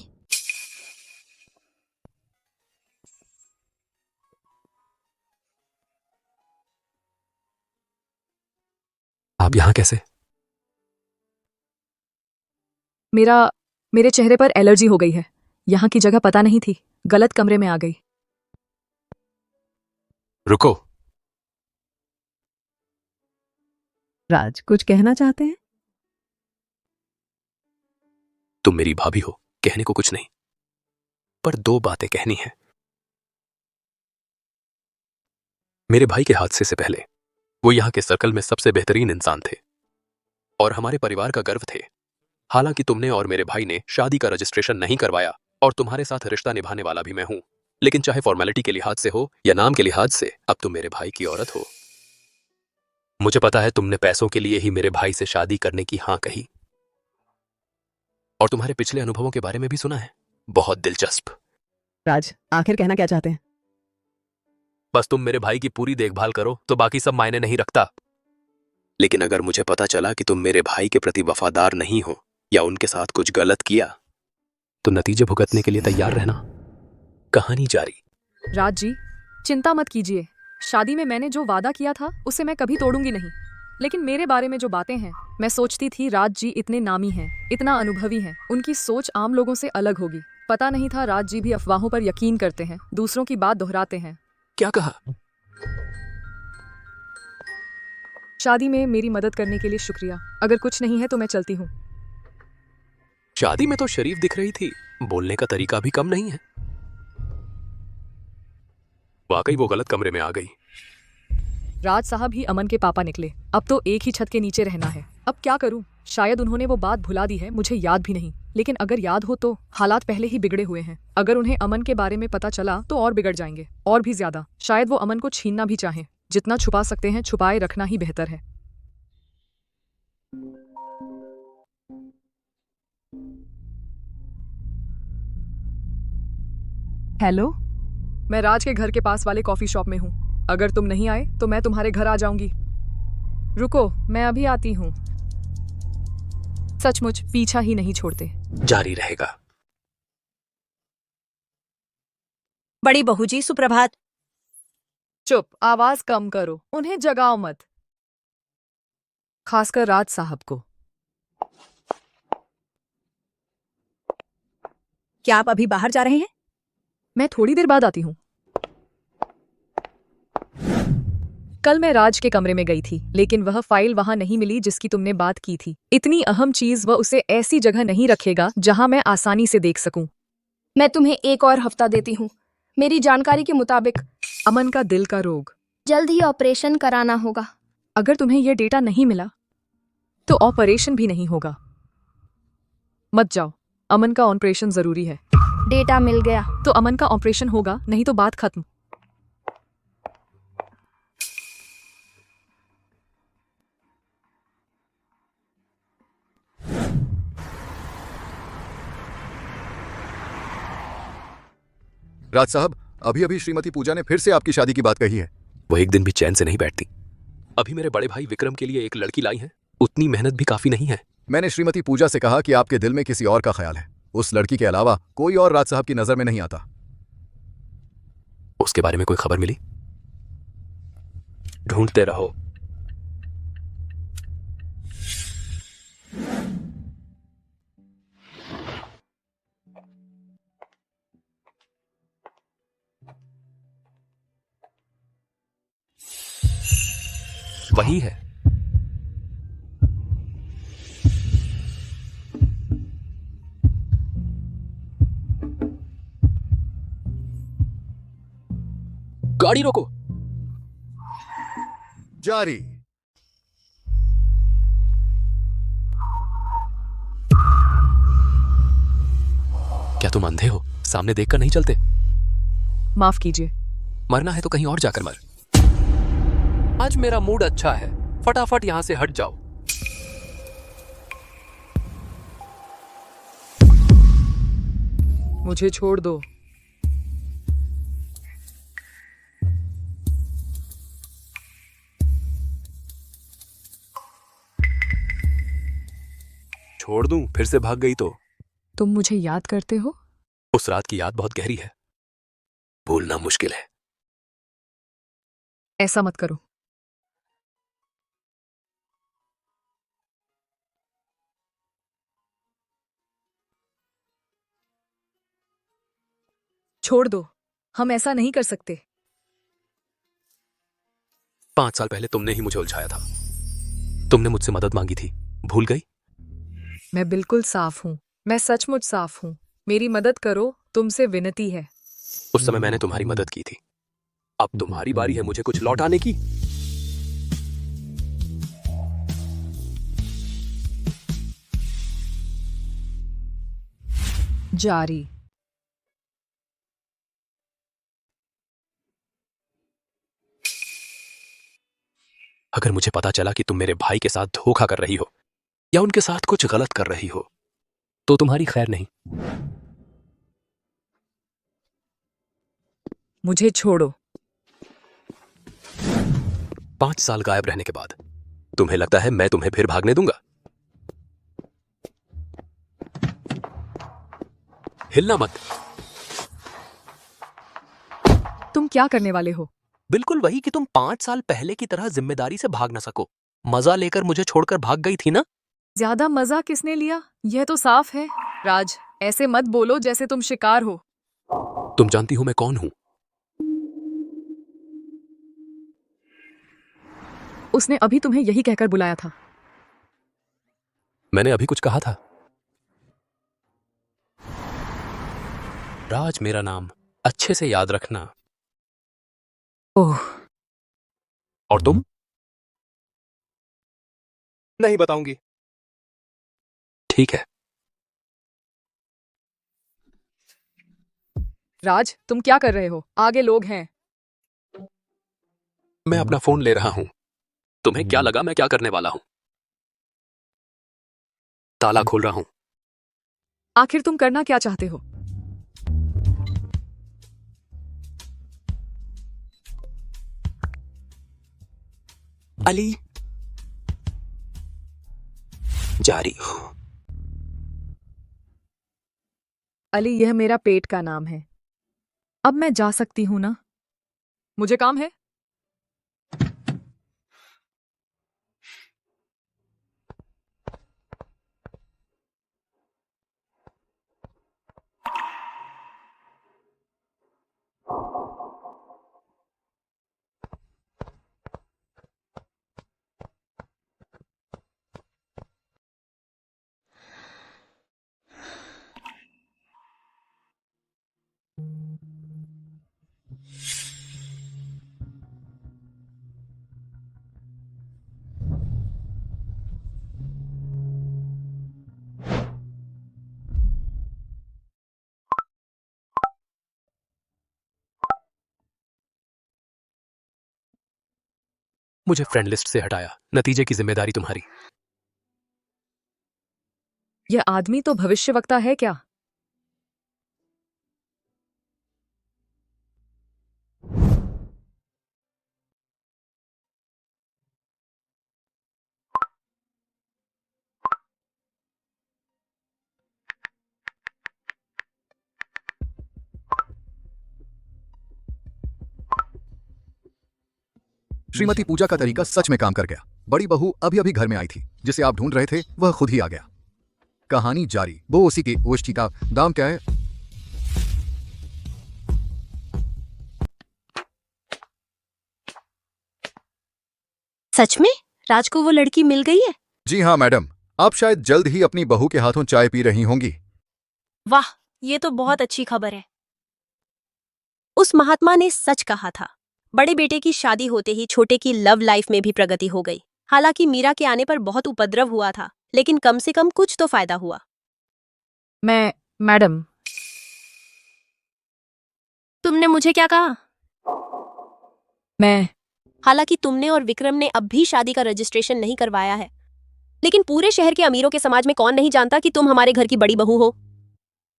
आप यहां कैसे? मेरे चेहरे पर एलर्जी हो गई है। यहाँ की जगह पता नहीं थी, गलत कमरे में आ गई। रुको। राज कुछ कहना चाहते हैं? तुम मेरी भाभी हो, कहने को कुछ नहीं, पर 2 बातें कहनी है। मेरे भाई के हादसे से पहले वो यहाँ के सर्कल में सबसे बेहतरीन इंसान थे और हमारे परिवार का गर्व थे। हालांकि तुमने और मेरे भाई ने शादी का रजिस्ट्रेशन नहीं करवाया और तुम्हारे साथ रिश्ता निभाने वाला भी मैं हूं, लेकिन चाहे फॉर्मेलिटी के लिहाज से हो या नाम के लिहाज से, अब तुम मेरे भाई की औरत हो। मुझे पता है तुमने पैसों के लिए ही मेरे भाई से शादी करने की हां कही और तुम्हारे पिछले अनुभवों के बारे में भी सुना है, बहुत दिलचस्प। राज आखिर कहना क्या चाहते हैं? बस तुम मेरे भाई की पूरी देखभाल करो तो बाकी सब मायने नहीं रखता। लेकिन अगर मुझे पता चला कि तुम मेरे भाई के प्रति वफादार नहीं हो या उनके साथ कुछ गलत किया तो नतीजे भुगतने के लिए तैयार रहना। कहानी जारी। राज जी, चिंता मत कीजिए। शादी में मैंने जो वादा किया था उसे मैं कभी तोड़ूंगी नहीं। लेकिन मेरे बारे में जो बातें हैं, मैं सोचती थी राज जी इतने नामी हैं, इतना अनुभवी हैं, उनकी सोच आम लोगों से अलग होगी। पता नहीं था राज जी भी अफवाहों पर यकीन करते हैं, दूसरों की बात दोहराते हैं। क्या कहा? शादी में मेरी मदद करने के लिए शुक्रिया। अगर कुछ नहीं है तो मैं चलती हूँ। शादी में तो शरीफ दिख रही थी, बोलने का तरीका भी कम नहीं है। वाकई वो गलत कमरे में आ गई। राज साहब ही अमन के पापा निकले। अब तो एक ही छत के नीचे रहना है। अब क्या करूं? शायद उन्होंने वो बात भुला दी है, मुझे याद भी नहीं। लेकिन अगर याद हो तो हालात पहले ही बिगड़े हुए हैं। अगर उन्हें अमन के बारे में पता चला तो और बिगड़ जाएंगे, और भी ज्यादा। शायद वो अमन को छीनना भी चाहें। जितना छुपा सकते हैं छुपाए रखना ही बेहतर है। हेलो, मैं राज के घर के पास वाले कॉफी शॉप में हूँ। अगर तुम नहीं आए तो मैं तुम्हारे घर आ जाऊंगी। रुको, मैं अभी आती हूँ। सचमुच पीछा ही नहीं छोड़ते। जारी रहेगा। बड़ी बहू जी, सुप्रभात। चुप, आवाज कम करो, उन्हें जगाओ मत, खासकर राज साहब को। क्या आप अभी बाहर जा रहे हैं? मैं थोड़ी देर बाद आती हूँ। कल मैं राज के कमरे में गई थी, लेकिन वह फाइल वहां नहीं मिली जिसकी तुमने बात की थी। इतनी अहम चीज वह उसे ऐसी जगह नहीं रखेगा जहां मैं आसानी से देख सकूं। मैं तुम्हें एक और हफ्ता देती हूँ। मेरी जानकारी के मुताबिक अमन का दिल का रोग, जल्द ही ऑपरेशन कराना होगा। अगर तुम्हें यह डेटा नहीं मिला तो ऑपरेशन भी नहीं होगा। मत जाओ, अमन का ऑपरेशन जरूरी है। डेटा मिल गया तो अमन का ऑपरेशन होगा, नहीं तो बात खत्म। राज साहब, अभी अभी श्रीमती पूजा ने फिर से आपकी शादी की बात कही है। वो एक दिन भी चैन से नहीं बैठती। अभी मेरे बड़े भाई विक्रम के लिए एक लड़की लाई है, उतनी मेहनत भी काफी नहीं है। मैंने श्रीमती पूजा से कहा कि आपके दिल में किसी और का ख्याल है। उस लड़की के अलावा कोई और राज साहब की नजर में नहीं आता। उसके बारे में कोई खबर मिली? ढूंढते रहो। वही है। गाड़ी रोको। जारी। क्या तुम अंधे हो? सामने देखकर नहीं चलते? माफ कीजिए। मरना है तो कहीं और जाकर मर। आज मेरा मूड अच्छा है, फटाफट यहां से हट जाओ। मुझे छोड़ दो। छोड़ दूं, फिर से भाग गई तो? तुम मुझे याद करते हो? उस रात की याद बहुत गहरी है, भूलना मुश्किल है। ऐसा मत करो। छोड़ दो, हम ऐसा नहीं कर सकते। 5 साल पहले तुमने ही मुझे उलझाया था। तुमने मुझसे मदद मांगी थी, भूल गई? मैं बिल्कुल साफ हूँ, मैं सचमुच साफ हूँ। मेरी मदद करो, तुमसे विनती है। उस समय मैंने तुम्हारी मदद की थी, अब तुम्हारी बारी है मुझे कुछ लौटाने की। जारी। अगर मुझे पता चला कि तुम मेरे भाई के साथ धोखा कर रही हो या उनके साथ कुछ गलत कर रही हो तो तुम्हारी खैर नहीं। मुझे छोड़ो। 5 साल गायब रहने के बाद तुम्हें लगता है मैं तुम्हें फिर भागने दूंगा? हिलना मत। क्या करने वाले हो? बिल्कुल वही कि तुम 5 साल पहले की तरह जिम्मेदारी से भाग ना सको। मजा लेकर मुझे छोड़कर भाग गई थी ना। ज्यादा मजा किसने लिया? यह तो साफ है। राज, ऐसे मत बोलो जैसे तुम शिकार हो। तुम जानती हो मैं कौन हूं। उसने अभी तुम्हें यही कहकर बुलाया था। मैंने अभी कुछ कहा था? राज मेरा नाम, अच्छे से याद रखना। ओह, और तुम? नहीं बताऊंगी। ठीक है। राज, तुम क्या कर रहे हो? आगे लोग हैं। मैं अपना फोन ले रहा हूं। तुम्हें क्या लगा मैं क्या करने वाला हूं? ताला खोल रहा हूं। आखिर तुम करना क्या चाहते हो? अली जारी। अली, यह मेरा पेट का नाम है। अब मैं जा सकती हूं ना? मुझे काम है। मुझे फ्रेंड लिस्ट से हटाया। नतीजे की जिम्मेदारी तुम्हारी। यह आदमी तो भविष्यवक्ता है क्या? श्रीमती पूजा का तरीका सच में काम कर गया। बड़ी बहू अभी अभी घर में आई थी। जिसे आप ढूंढ रहे थे वह खुद ही आ गया। कहानी जारी। वो उसी की ओष्ठी का दाम क्या है? सच में राज को वो लड़की मिल गई है? जी हाँ मैडम, आप शायद जल्द ही अपनी बहू के हाथों चाय पी रही होंगी। वाह, ये तो बहुत अच्छी खबर है। उस महात्मा ने सच कहा था। बड़े बेटे की शादी होते ही छोटे की लव लाइफ में भी प्रगति हो गई। हालांकि मीरा के आने पर बहुत उपद्रव हुआ था, लेकिन कम से कम कुछ तो फायदा हुआ। मैडम, तुमने मुझे क्या कहा? मैं हालांकि तुमने और विक्रम ने अब भी शादी का रजिस्ट्रेशन नहीं करवाया है, लेकिन पूरे शहर के अमीरों के समाज में कौन नहीं जानता कि तुम हमारे घर की बड़ी बहू हो।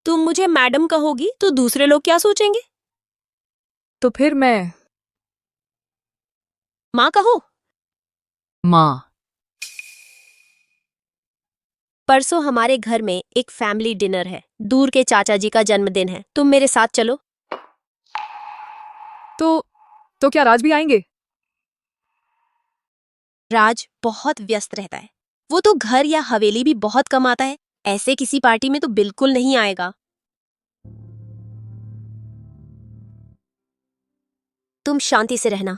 तुम मुझे मैडम कहोगी तो दूसरे लोग क्या सोचेंगे? तो फिर मैं माँ कहो। माँ। परसों हमारे घर में एक फैमिली डिनर है। दूर के चाचा जी का जन्मदिन है। तुम मेरे साथ चलो। तो क्या राज भी आएंगे? राज बहुत व्यस्त रहता है। वो तो घर या हवेली भी बहुत कम आता है। ऐसे किसी पार्टी में तो बिल्कुल नहीं आएगा। तुम शांति से रहना,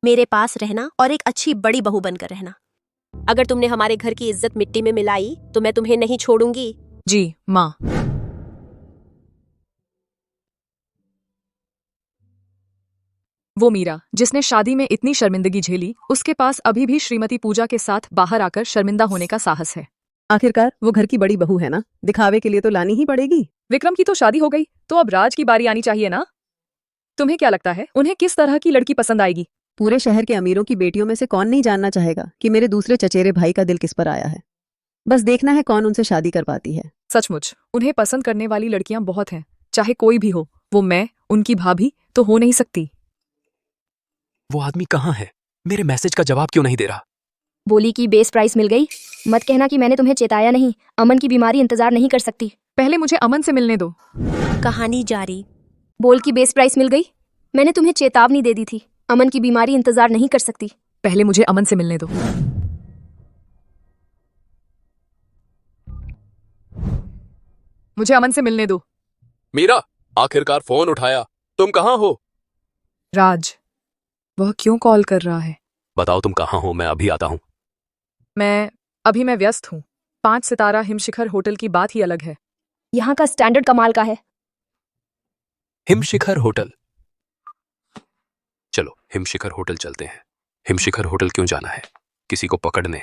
मेरे पास रहना और एक अच्छी बड़ी बहू बनकर रहना। अगर तुमने हमारे घर की इज्जत मिट्टी में मिलाई तो मैं तुम्हें नहीं छोड़ूंगी। जी माँ। वो मीरा जिसने शादी में इतनी शर्मिंदगी झेली, उसके पास अभी भी श्रीमती पूजा के साथ बाहर आकर शर्मिंदा होने का साहस है। आखिरकार वो घर की बड़ी बहू है ना, दिखावे के लिए तो लानी ही पड़ेगी। विक्रम की तो शादी हो गई, तो अब राज की बारी आनी चाहिए ना? तुम्हें क्या लगता है उन्हें किस तरह की लड़की पसंद आएगी? पूरे शहर के अमीरों की बेटियों में से कौन नहीं जानना चाहेगा कि मेरे दूसरे चचेरे भाई का दिल किस पर आया है। बस देखना है कौन उनसे शादी कर पाती है। सचमुच उन्हें पसंद करने वाली लड़कियां बहुत हैं, चाहे कोई भी हो। वो मैं, उनकी भाभी तो हो नहीं सकती। वो आदमी कहाँ है? मेरे मैसेज का जवाब क्यों नहीं दे रहा? बोली कि बेस प्राइस मिल गई। मत कहना कि मैंने तुम्हें चेताया नहीं। अमन की बीमारी इंतजार नहीं कर सकती। पहले मुझे अमन से मिलने दो। कहानी जारी। बोल कि बेस प्राइस मिल गई। मैंने तुम्हें चेतावनी दे दी थी। अमन की बीमारी इंतजार नहीं कर सकती। पहले मुझे अमन से मिलने दो। मुझे अमन से मिलने दो। मीरा, आखिरकार फोन उठाया। तुम कहाँ हो? राज, वह क्यों कॉल कर रहा है? बताओ तुम कहाँ हो, मैं अभी आता हूँ। मैं व्यस्त हूँ। 5 सितारा हिमशिखर होटल की बात ही अलग है। यहाँ का स्टैंडर्ड कमाल का है। हिमशिखर होटल? चलो हिमशिखर होटल चलते हैं। हिमशिखर होटल क्यों जाना है? किसी को पकड़ने।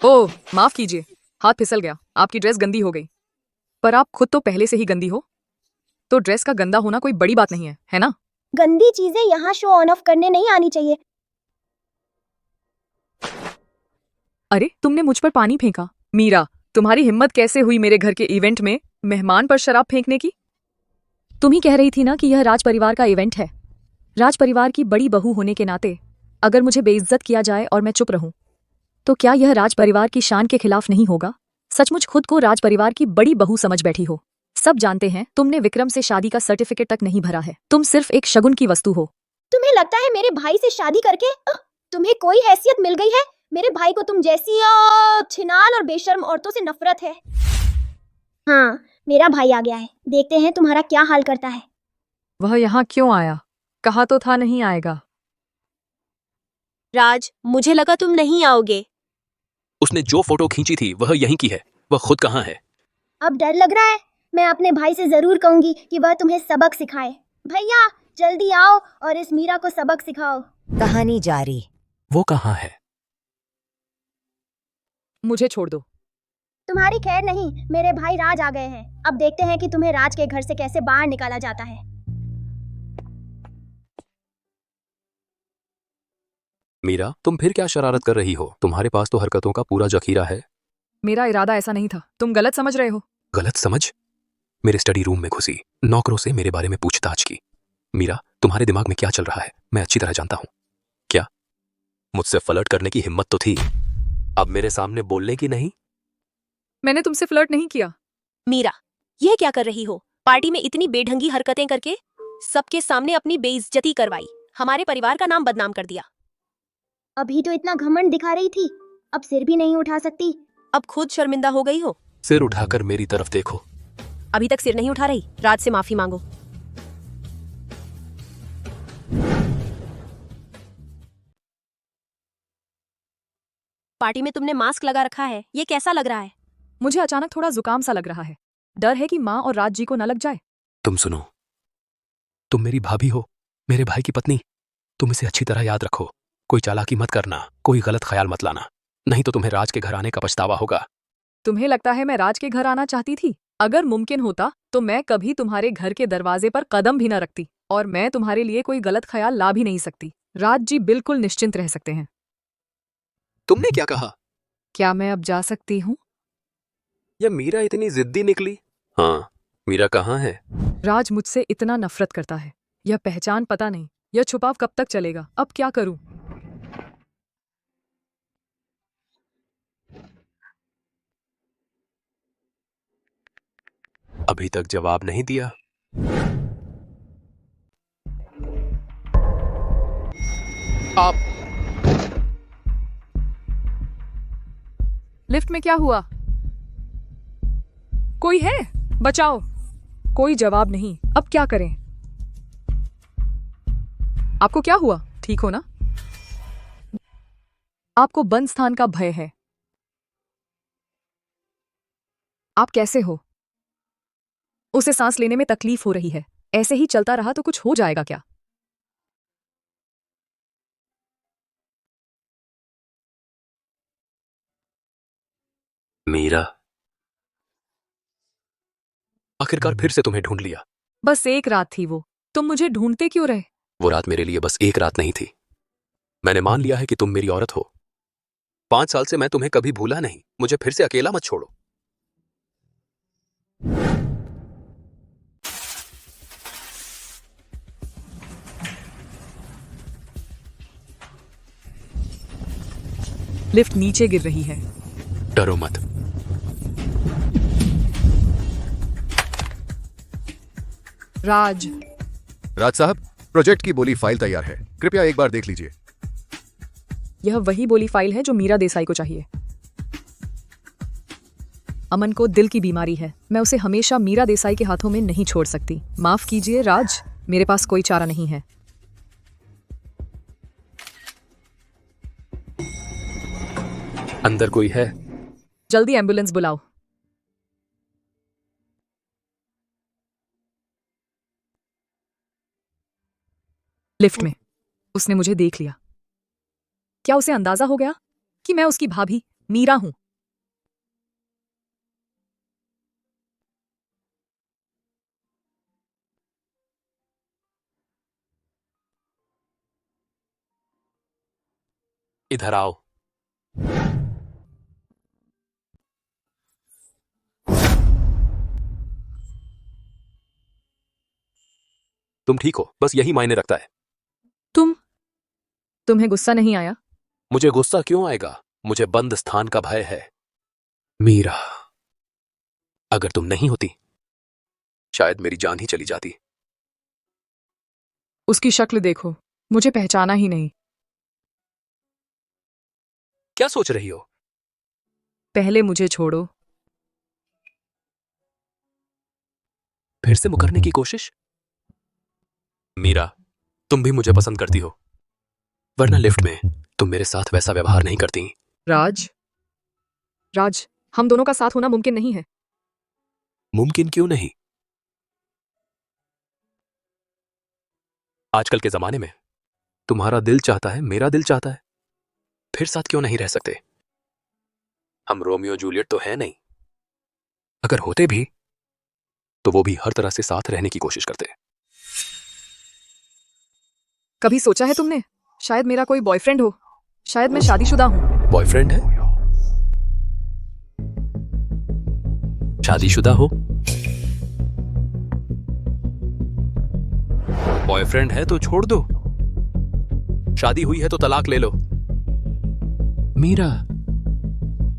ओह, माफ कीजिए, हाथ फिसल गया। आपकी ड्रेस गंदी हो गई। पर आप खुद तो पहले से ही गंदी हो, तो ड्रेस का गंदा होना कोई बड़ी बात नहीं है ना? गंदी चीजें यहाँ शो ऑन ऑफ करने नहीं आनी चाहिए। अरे, तुमने मुझ पर पानी फेंका। मीरा, तुम्हारी हिम्मत कैसे हुई मेरे घर के इवेंट में मेहमान पर शराब फेंकने की? तुम ही कह रही थी ना कि यह राज परिवार का इवेंट है। राज परिवार की बड़ी बहू होने के नाते अगर मुझे बेइज्जत किया जाए और मैं चुप रहूं, तो क्या यह राज परिवार की शान के खिलाफ नहीं होगा? सचमुच खुद को राज परिवार की बड़ी बहू समझ बैठी हो। सब जानते हैं तुमने विक्रम से शादी का सर्टिफिकेट तक नहीं भरा है। तुम सिर्फ एक शगुन की वस्तु हो। तुम्हें लगता है मेरे भाई से शादी करके तुम्हें कोई हैसियत मिल गई है? मेरे भाई को तुम जैसी छिनाल और बेशर्म औरतों से नफरत है। हाँ, मेरा भाई आ गया है। देखते हैं तुम्हारा क्या हाल करता है। वह यहाँ क्यों आया? कहा तो था नहीं आएगा। राज, मुझे लगा तुम नहीं आओगे। उसने जो फोटो खींची थी वह यहीं की है। वह खुद कहाँ है? अब डर लग रहा है। मैं अपने भाई से जरूर कहूंगी कि वह तुम्हें सबक सिखाए। भैया, जल्दी आओ और इस मीरा को सबक सिखाओ। कहानी जारी। वो कहाँ है? मुझे छोड़ दो। तुम्हारी खैर नहीं, मेरे भाई राज आ गए हैं। अब देखते हैं कि तुम्हें राज के घर से कैसे बाहर निकाला जाता है। मीरा, तुम फिर क्या शरारत कर रही हो? तुम्हारे पास तो हरकतों का पूरा जखीरा है। मेरा इरादा ऐसा नहीं था। तुम गलत समझ रहे हो। गलत समझ? मेरे स्टडी रूम में घुसी, नौकरों से मेरे बारे में पूछताछ की। मीरा, तुम्हारे दिमाग में क्या चल रहा है मैं अच्छी तरह जानता हूं। क्या मुझसे फ्लर्ट करने की हिम्मत तो थी, अब मेरे सामने बोलने की नहीं? मैंने तुमसे फ्लर्ट नहीं किया। मीरा, यह क्या कर रही हो? पार्टी में इतनी बेढंगी हरकतें करके सबके सामने अपनी बेइज्जती करवाई, हमारे परिवार का नाम बदनाम कर दिया। अभी तो इतना घमंड दिखा रही थी, अब सिर भी नहीं उठा सकती। अब खुद शर्मिंदा हो गई हो। सिर उठाकर मेरी तरफ देखो। अभी तक सिर नहीं उठा रही, राज से माफी मांगो। पार्टी में तुमने मास्क लगा रखा है, ये कैसा लग रहा है? मुझे अचानक थोड़ा जुकाम सा लग रहा है। डर है कि माँ और राज जी को न लग जाए। तुम सुनो, तुम मेरी भाभी हो, मेरे भाई की पत्नी। तुम इसे अच्छी तरह याद रखो। कोई चालाकी मत करना, कोई गलत ख्याल मत लाना, नहीं तो तुम्हें राज के घर आने का पछतावा होगा। तुम्हें लगता है मैं राज के घर आना चाहती थी? अगर मुमकिन होता तो मैं कभी तुम्हारे घर के दरवाजे पर कदम भी न रखती, और मैं तुम्हारे लिए कोई गलत ख्याल ला भी नहीं सकती। राज जी बिल्कुल निश्चिंत रह सकते हैं। तुमने क्या कहा? क्या मैं अब जा सकती हूँ? या मीरा इतनी जिद्दी निकली? हाँ, मीरा कहाँ है? राज मुझसे इतना नफरत करता है, यह पहचान पता नहीं, यह छुपाव कब तक चलेगा? अब क्या करूं? अभी तक जवाब नहीं दिया। आप लिफ्ट में क्या हुआ? कोई है? बचाओ। कोई जवाब नहीं। अब क्या करें? आपको क्या हुआ? ठीक हो ना? आपको बंद स्थान का भय है। आप कैसे हो? उसे सांस लेने में तकलीफ हो रही है। ऐसे ही चलता रहा तो कुछ हो जाएगा क्या? मीरा, आखिरकार फिर से तुम्हें ढूंढ लिया। बस एक रात थी वो, तुम मुझे ढूंढते क्यों रहे? वो रात मेरे लिए बस एक रात नहीं थी। मैंने मान लिया है कि तुम मेरी औरत हो। 5 साल से मैं तुम्हें कभी भूला नहीं। मुझे फिर से अकेला मत छोड़ो। लिफ्ट नीचे गिर रही है। डरो मत। राज, राज साहब, प्रोजेक्ट की बोली फाइल तैयार है, कृपया एक बार देख लीजिए। यह वही बोली फाइल है जो मीरा देसाई को चाहिए। अमन को दिल की बीमारी है, मैं उसे हमेशा मीरा देसाई के हाथों में नहीं छोड़ सकती। माफ कीजिए राज, मेरे पास कोई चारा नहीं है। अंदर कोई है? जल्दी एम्बुलेंस बुलाओ। लिफ्ट में उसने मुझे देख लिया। क्या उसे अंदाजा हो गया कि मैं उसकी भाभी मीरा हूं? इधर आओ। तुम ठीक हो, बस यही मायने रखता है। तुम्हें गुस्सा नहीं आया? मुझे गुस्सा क्यों आएगा? मुझे बंद स्थान का भय है। मीरा, अगर तुम नहीं होती शायद मेरी जान ही चली जाती। उसकी शक्ल देखो, मुझे पहचाना ही नहीं। क्या सोच रही हो? पहले मुझे छोड़ो। फिर से मुकरने की कोशिश? मीरा, तुम भी मुझे पसंद करती हो, वरना लिफ्ट में तुम मेरे साथ वैसा व्यवहार नहीं करती। राज, हम दोनों का साथ होना मुमकिन नहीं है। मुमकिन क्यों नहीं? आजकल के जमाने में तुम्हारा दिल चाहता है, मेरा दिल चाहता है, फिर साथ क्यों नहीं रह सकते? हम रोमियो जूलियट तो है नहीं। अगर होते भी तो वो भी हर तरह से साथ रहने की कोशिश करते। कभी सोचा है तुमने, शायद मेरा कोई बॉयफ्रेंड हो, शायद मैं शादीशुदा हूं। बॉयफ्रेंड है? शादीशुदा हो? बॉयफ्रेंड है तो छोड़ दो, शादी हुई है तो तलाक ले लो। मीरा,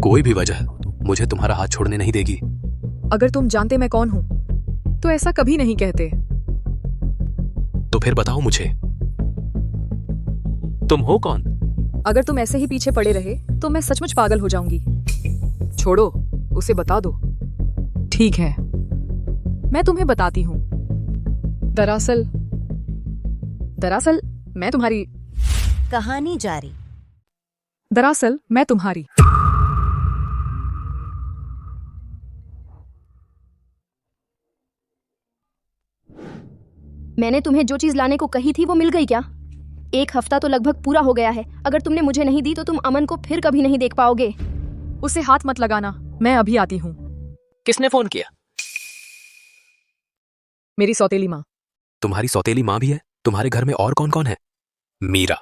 कोई भी वजह मुझे तुम्हारा हाथ छोड़ने नहीं देगी। अगर तुम जानते मैं कौन हूं तो ऐसा कभी नहीं कहते। तो फिर बताओ मुझे, तुम हो कौन? अगर तुम ऐसे ही पीछे पड़े रहे तो मैं सचमुच पागल हो जाऊंगी। छोड़ो, उसे बता दो। ठीक है, मैं तुम्हें बताती हूं। दरअसल मैं तुम्हारी कहानी जारी। दरअसल मैं तुम्हारी मैंने तुम्हें जो चीज लाने को कही थी वो मिल गई क्या? 1 हफ्ता तो लगभग पूरा हो गया है। अगर तुमने मुझे नहीं दी तो तुम अमन को फिर कभी नहीं देख पाओगे। उसे हाथ मत लगाना, मैं अभी आती हूँ। किसने फोन किया? मेरी सौतेली माँ। तुम्हारी सौतेली माँ भी है? तुम्हारे घर में और कौन कौन है? मीरा,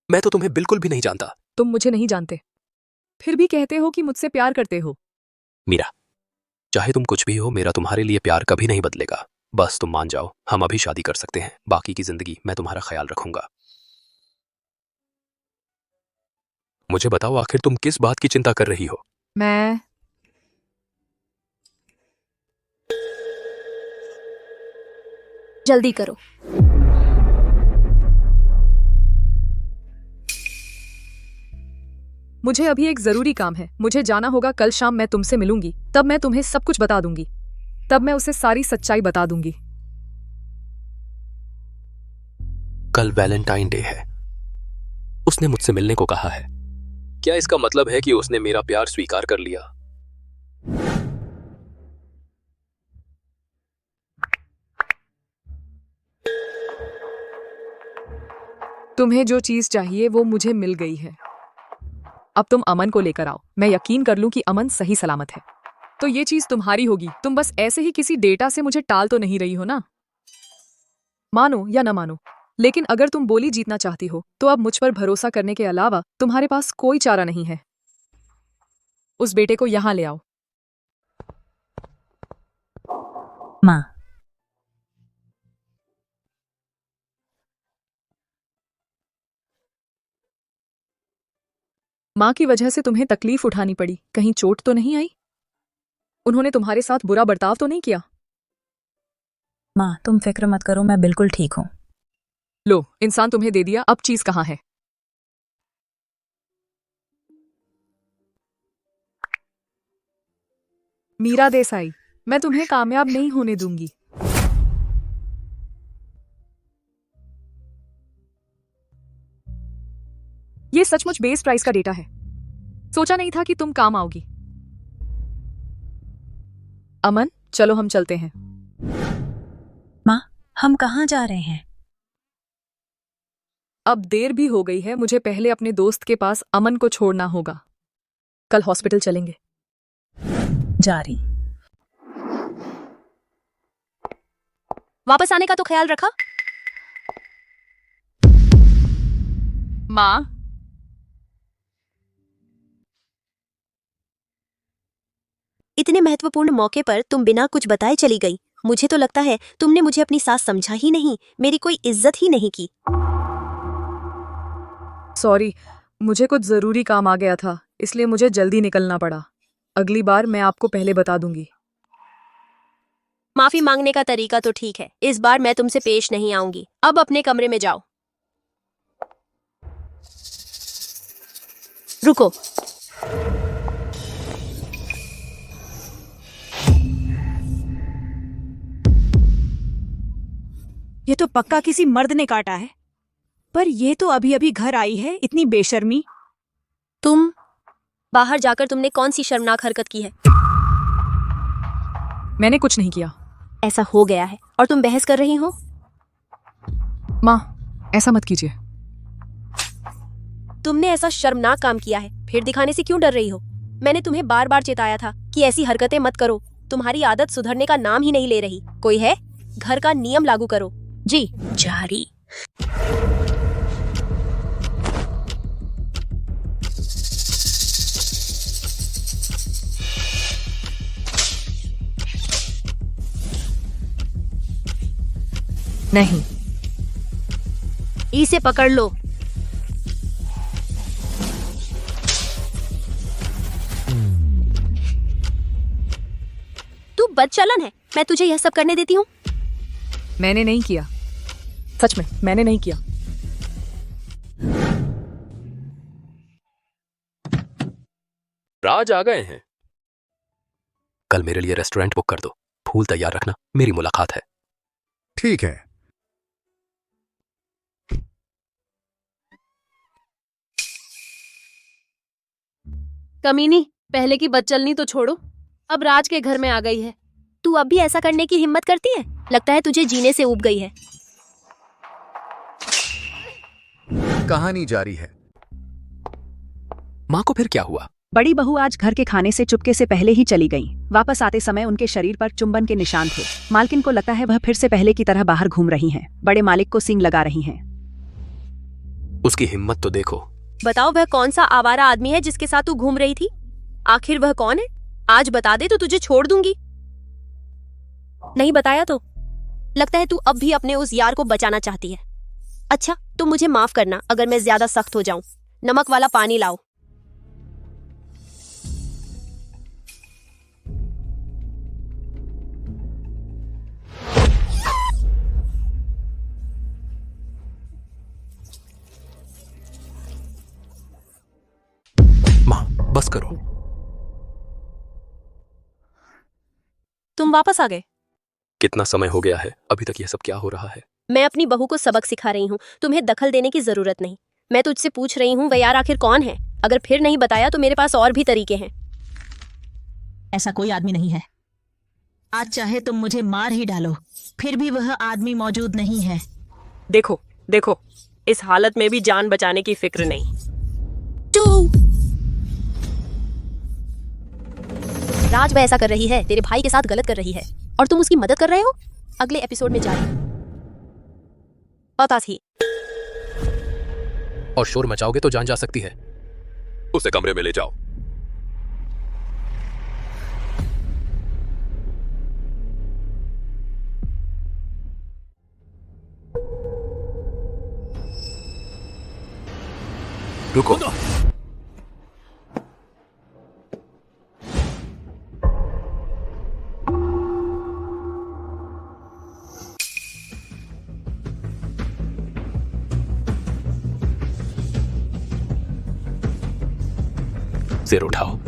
मैं तो तुम्हें बिल्कुल भी नहीं जानता। तुम मुझे नहीं जानते, फिर भी कहते हो कि मुझसे प्यार करते हो। मीरा, चाहे तुम कुछ भी हो, मेरा तुम्हारे लिए प्यार कभी नहीं बदलेगा। बस तुम मान जाओ, हम अभी शादी कर सकते हैं। बाकी की जिंदगी मैं तुम्हारा ख्याल रखूंगा। मुझे बताओ, आखिर तुम किस बात की चिंता कर रही हो? मैं जल्दी करो। मुझे अभी एक जरूरी काम है, मुझे जाना होगा। कल शाम मैं तुमसे मिलूंगी, तब मैं तुम्हें सब कुछ बता दूंगी। तब मैं उसे सारी सच्चाई बता दूंगी। कल वैलेंटाइन डे है, उसने मुझसे मिलने को कहा है। क्या इसका मतलब है कि उसने मेरा प्यार स्वीकार कर लिया? तुम्हें जो चीज चाहिए वो मुझे मिल गई है। अब तुम अमन को लेकर आओ। मैं यकीन कर लूं कि अमन सही सलामत है तो ये चीज तुम्हारी होगी। तुम बस ऐसे ही किसी डेटा से मुझे टाल तो नहीं रही हो ना? मानो या न मानो, लेकिन अगर तुम बोली जीतना चाहती हो तो अब मुझ पर भरोसा करने के अलावा तुम्हारे पास कोई चारा नहीं है। उस बेटे को यहां ले आओ। माँ, माँ की वजह से तुम्हें तकलीफ उठानी पड़ी, कहीं चोट तो नहीं आई? उन्होंने तुम्हारे साथ बुरा बर्ताव तो नहीं किया? माँ तुम फिक्र मत करो, मैं बिल्कुल ठीक हूँ। लो, इंसान तुम्हें दे दिया, अब चीज कहाँ है? मीरा देसाई, मैं तुम्हें कामयाब नहीं होने दूंगी। ये सचमुच बेस प्राइस का डेटा है। सोचा नहीं था कि तुम काम आओगी। अमन, चलो हम चलते हैं। माँ हम कहाँ जा रहे हैं? अब देर भी हो गई है, मुझे पहले अपने दोस्त के पास अमन को छोड़ना होगा। कल हॉस्पिटल चलेंगे। जा रही। वापस आने का तो ख्याल रखा। माँ, इतने महत्वपूर्ण मौके पर तुम बिना कुछ बताए चली गई। मुझे तो लगता है तुमने मुझे अपनी सास समझा ही नहीं, मेरी कोई इज्जत ही नहीं की। सॉरी, मुझे कुछ जरूरी काम आ गया था, इसलिए मुझे जल्दी निकलना पड़ा। अगली बार मैं आपको पहले बता दूंगी। माफी मांगने का तरीका तो ठीक है, इस बार मैं तुमसे पेश नहीं आऊंगी। अब अपने कमरे में जाओ। रुको, ये तो पक्का किसी मर्द ने काटा है, पर ये तो अभी अभी घर आई है, इतनी बेशर्मी। तुम बाहर जाकर तुमने कौन सी शर्मनाक हरकत की है? मैंने कुछ नहीं किया। ऐसा हो गया है और तुम बहस कर रही हो? माँ, ऐसा मत कीजिए। तुमने ऐसा शर्मनाक काम किया है, फिर दिखाने से क्यों डर रही हो? मैंने तुम्हें बार बार चेताया था कि ऐसी हरकतें मत करो। तुम्हारी आदत सुधरने का नाम ही नहीं ले रही। कोई है? घर का नियम लागू करो। जी। जारी। नहीं, इसे पकड़ लो। तू बदचलन है, मैं तुझे यह सब करने देती हूँ? मैंने नहीं किया। सच में मैंने नहीं किया। राज आ गए हैं। कल मेरे लिए रेस्टोरेंट बुक कर दो। फूल तैयार रखना, मेरी मुलाकात है। ठीक है। कमीनी, पहले की बदचलनी तो छोड़ो, अब राज के घर में आ गई है। तू अब भी ऐसा करने की हिम्मत करती है? लगता है तुझे जीने से ऊब गई है। कहानी जारी है। माँ को फिर क्या हुआ? बड़ी बहू आज घर के खाने से चुपके से पहले ही चली गई। वापस आते समय उनके शरीर पर चुंबन के निशान थे। मालकिन को लगता है वह फिर से पहले की तरह बाहर घूम रही हैं। बड़े मालिक को सींग लगा रही हैं। उसकी हिम्मत तो देखो। बताओ, वह कौन सा आवारा आदमी है जिसके साथ तू घूम रही थी? आखिर वह कौन है? आज बता दे तो तुझे छोड़ दूंगी। नहीं बताया तो लगता है तू अब भी अपने उस यार को बचाना चाहती है। अच्छा, तुम मुझे माफ करना अगर मैं ज्यादा सख्त हो जाऊं। नमक वाला पानी लाओ। माँ, बस करो। तुम वापस आ गए। कितना समय हो गया है, अभी तक यह सब क्या हो रहा है? मैं अपनी बहू को सबक सिखा रही हूँ, तुम्हें दखल देने की जरूरत नहीं। मैं तुझसे पूछ रही हूँ, वह यार आखिर कौन है? अगर फिर नहीं बताया तो मेरे पास और भी तरीके हैं। ऐसा कोई आदमी नहीं है। आज चाहे तुम मुझे मार ही डालो, फिर भी वह आदमी मौजूद नहीं है। देखो देखो, इस हालत में भी जान बचाने की फिक्र नहीं। राज वह ऐसा कर रही है, तेरे भाई के साथ गलत कर रही है और तुम उसकी मदद कर रहे हो। अगले एपिसोड में जारी। पता थी। और शोर मचाओगे तो जान जा सकती है। उसे कमरे में ले जाओ। रुको। सिर उठाओ।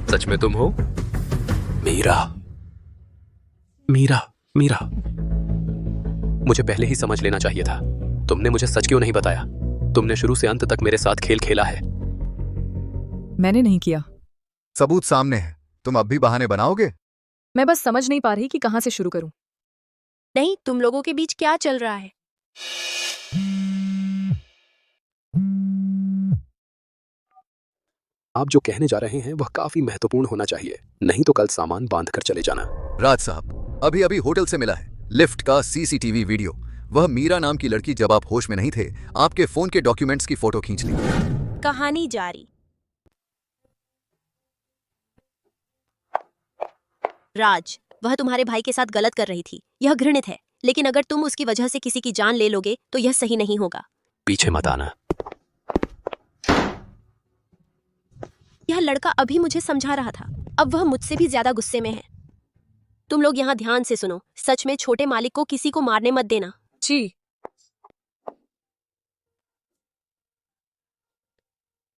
सच में तुम हो? मीरा, मीरा, मीरा, मुझे पहले ही समझ लेना चाहिए था। तुमने मुझे सच क्यों नहीं बताया? तुमने शुरू से अंत तक मेरे साथ खेल खेला है। मैंने नहीं किया। सबूत सामने है, तुम अब भी बहाने बनाओगे? मैं बस समझ नहीं पा रही कि कहां से शुरू करूं। नहीं, तुम लोगों के बीच क्या चल रहा है? आप जो कहने जा रहे हैं वह काफी महत्वपूर्ण होना चाहिए, नहीं तो कल सामान बांध कर चले जाना। राज साहब, अभी अभी होटल से मिला है लिफ्ट का सीसीटीवी वीडियो। वह मीरा नाम की लड़की जब आप होश में नहीं थे, आपके फोन के डॉक्यूमेंट्स की फोटो खींच ली। कहानी जारी। राज, वह तुम्हारे भाई के साथ गलत कर रही थी। यह घृणित है, लेकिन अगर तुम उसकी वजह से किसी की जान ले लोगे तो यह सही नहीं होगा। पीछे मत आना। यह लड़का अभी मुझे समझा रहा था, अब वह मुझसे भी ज्यादा गुस्से में है। तुम लोग यहाँ ध्यान से सुनो। सच में छोटे मालिक को किसी को मारने मत देना। जी।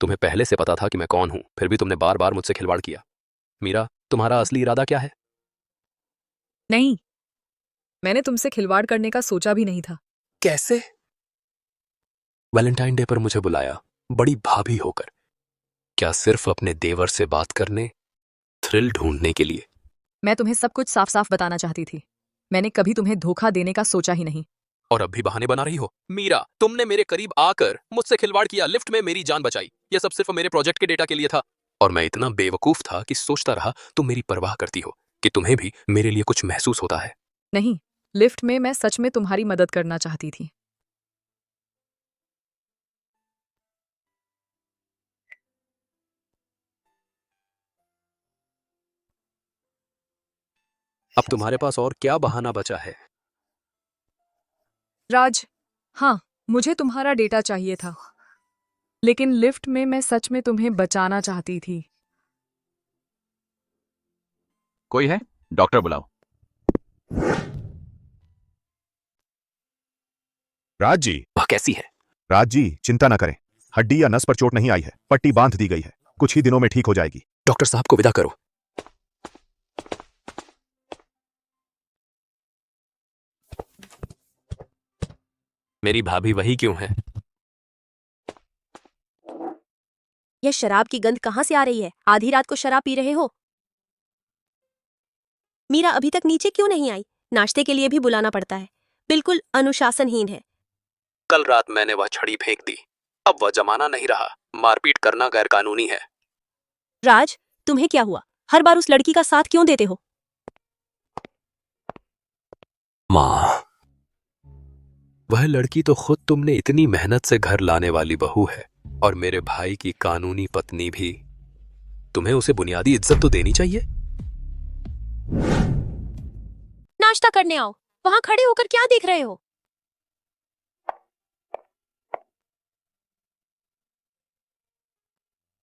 तुम्हें पहले से पता था कि मैं कौन हूं, फिर भी तुमने बार बार मुझसे खिलवाड़ किया। मीरा, तुम्हारा असली इरादा क्या है? नहीं, मैंने तुमसे खिलवाड़ करने का सोचा भी नहीं था। कैसे? वैलेंटाइन डे पर मुझे बुलाया, बड़ी भाभी होकर। क्या सिर्फ अपने देवर से बात करने, थ्रिल ढूंढने के लिए? मैं तुम्हें सब कुछ साफ साफ बताना चाहती थी। मैंने कभी तुम्हें धोखा देने का सोचा ही नहीं। और अब भी बहाने बना रही हो। मीरा, तुमने मेरे करीब आकर मुझसे खिलवाड़ किया, लिफ्ट में मेरी जान बचाई। यह सब सिर्फ मेरे प्रोजेक्ट के डेटा के लिए था। और मैं इतना बेवकूफ था कि सोचता रहा तुम मेरी परवाह करती हो, कि तुम्हें भी मेरे लिए कुछ महसूस होता है। नहीं, लिफ्ट में मैं सच में तुम्हारी मदद करना चाहती थी। अब तुम्हारे पास और क्या बहाना बचा है? राज, हाँ, मुझे तुम्हारा डेटा चाहिए था, लेकिन लिफ्ट में मैं सच में तुम्हें बचाना चाहती थी। कोई है? डॉक्टर बुलाओ। राज जी। वह कैसी है? राज जी, चिंता न करें। हड्डी या नस पर चोट नहीं आई है, पट्टी बांध दी गई है, कुछ ही दिनों में ठीक हो जाएगी। डॉक्टर साहब को विदा करो। मेरी भाभी वही क्यों है? यह शराब की गंध कहाँ से आ रही है? आधी रात को शराब पी रहे हो? मीरा अभी तक नीचे क्यों नहीं आई? नाश्ते के लिए भी बुलाना पड़ता है। बिल्कुल अनुशासनहीन है। कल रात मैंने वह छड़ी फेंक दी। अब वह जमाना नहीं रहा। मारपीट करना गैर कानूनी है। राज, तुम्हें क्या हुआ? हर बार उस लड़की का साथ क्यों देते हो? माँ, वह लड़की तो खुद तुमने इतनी मेहनत से घर लाने वाली बहू है, और मेरे भाई की कानूनी पत्नी भी। तुम्हें उसे बुनियादी इज्जत तो देनी चाहिए। नाश्ता करने आओ। वहां खड़े होकर क्या देख रहे हो?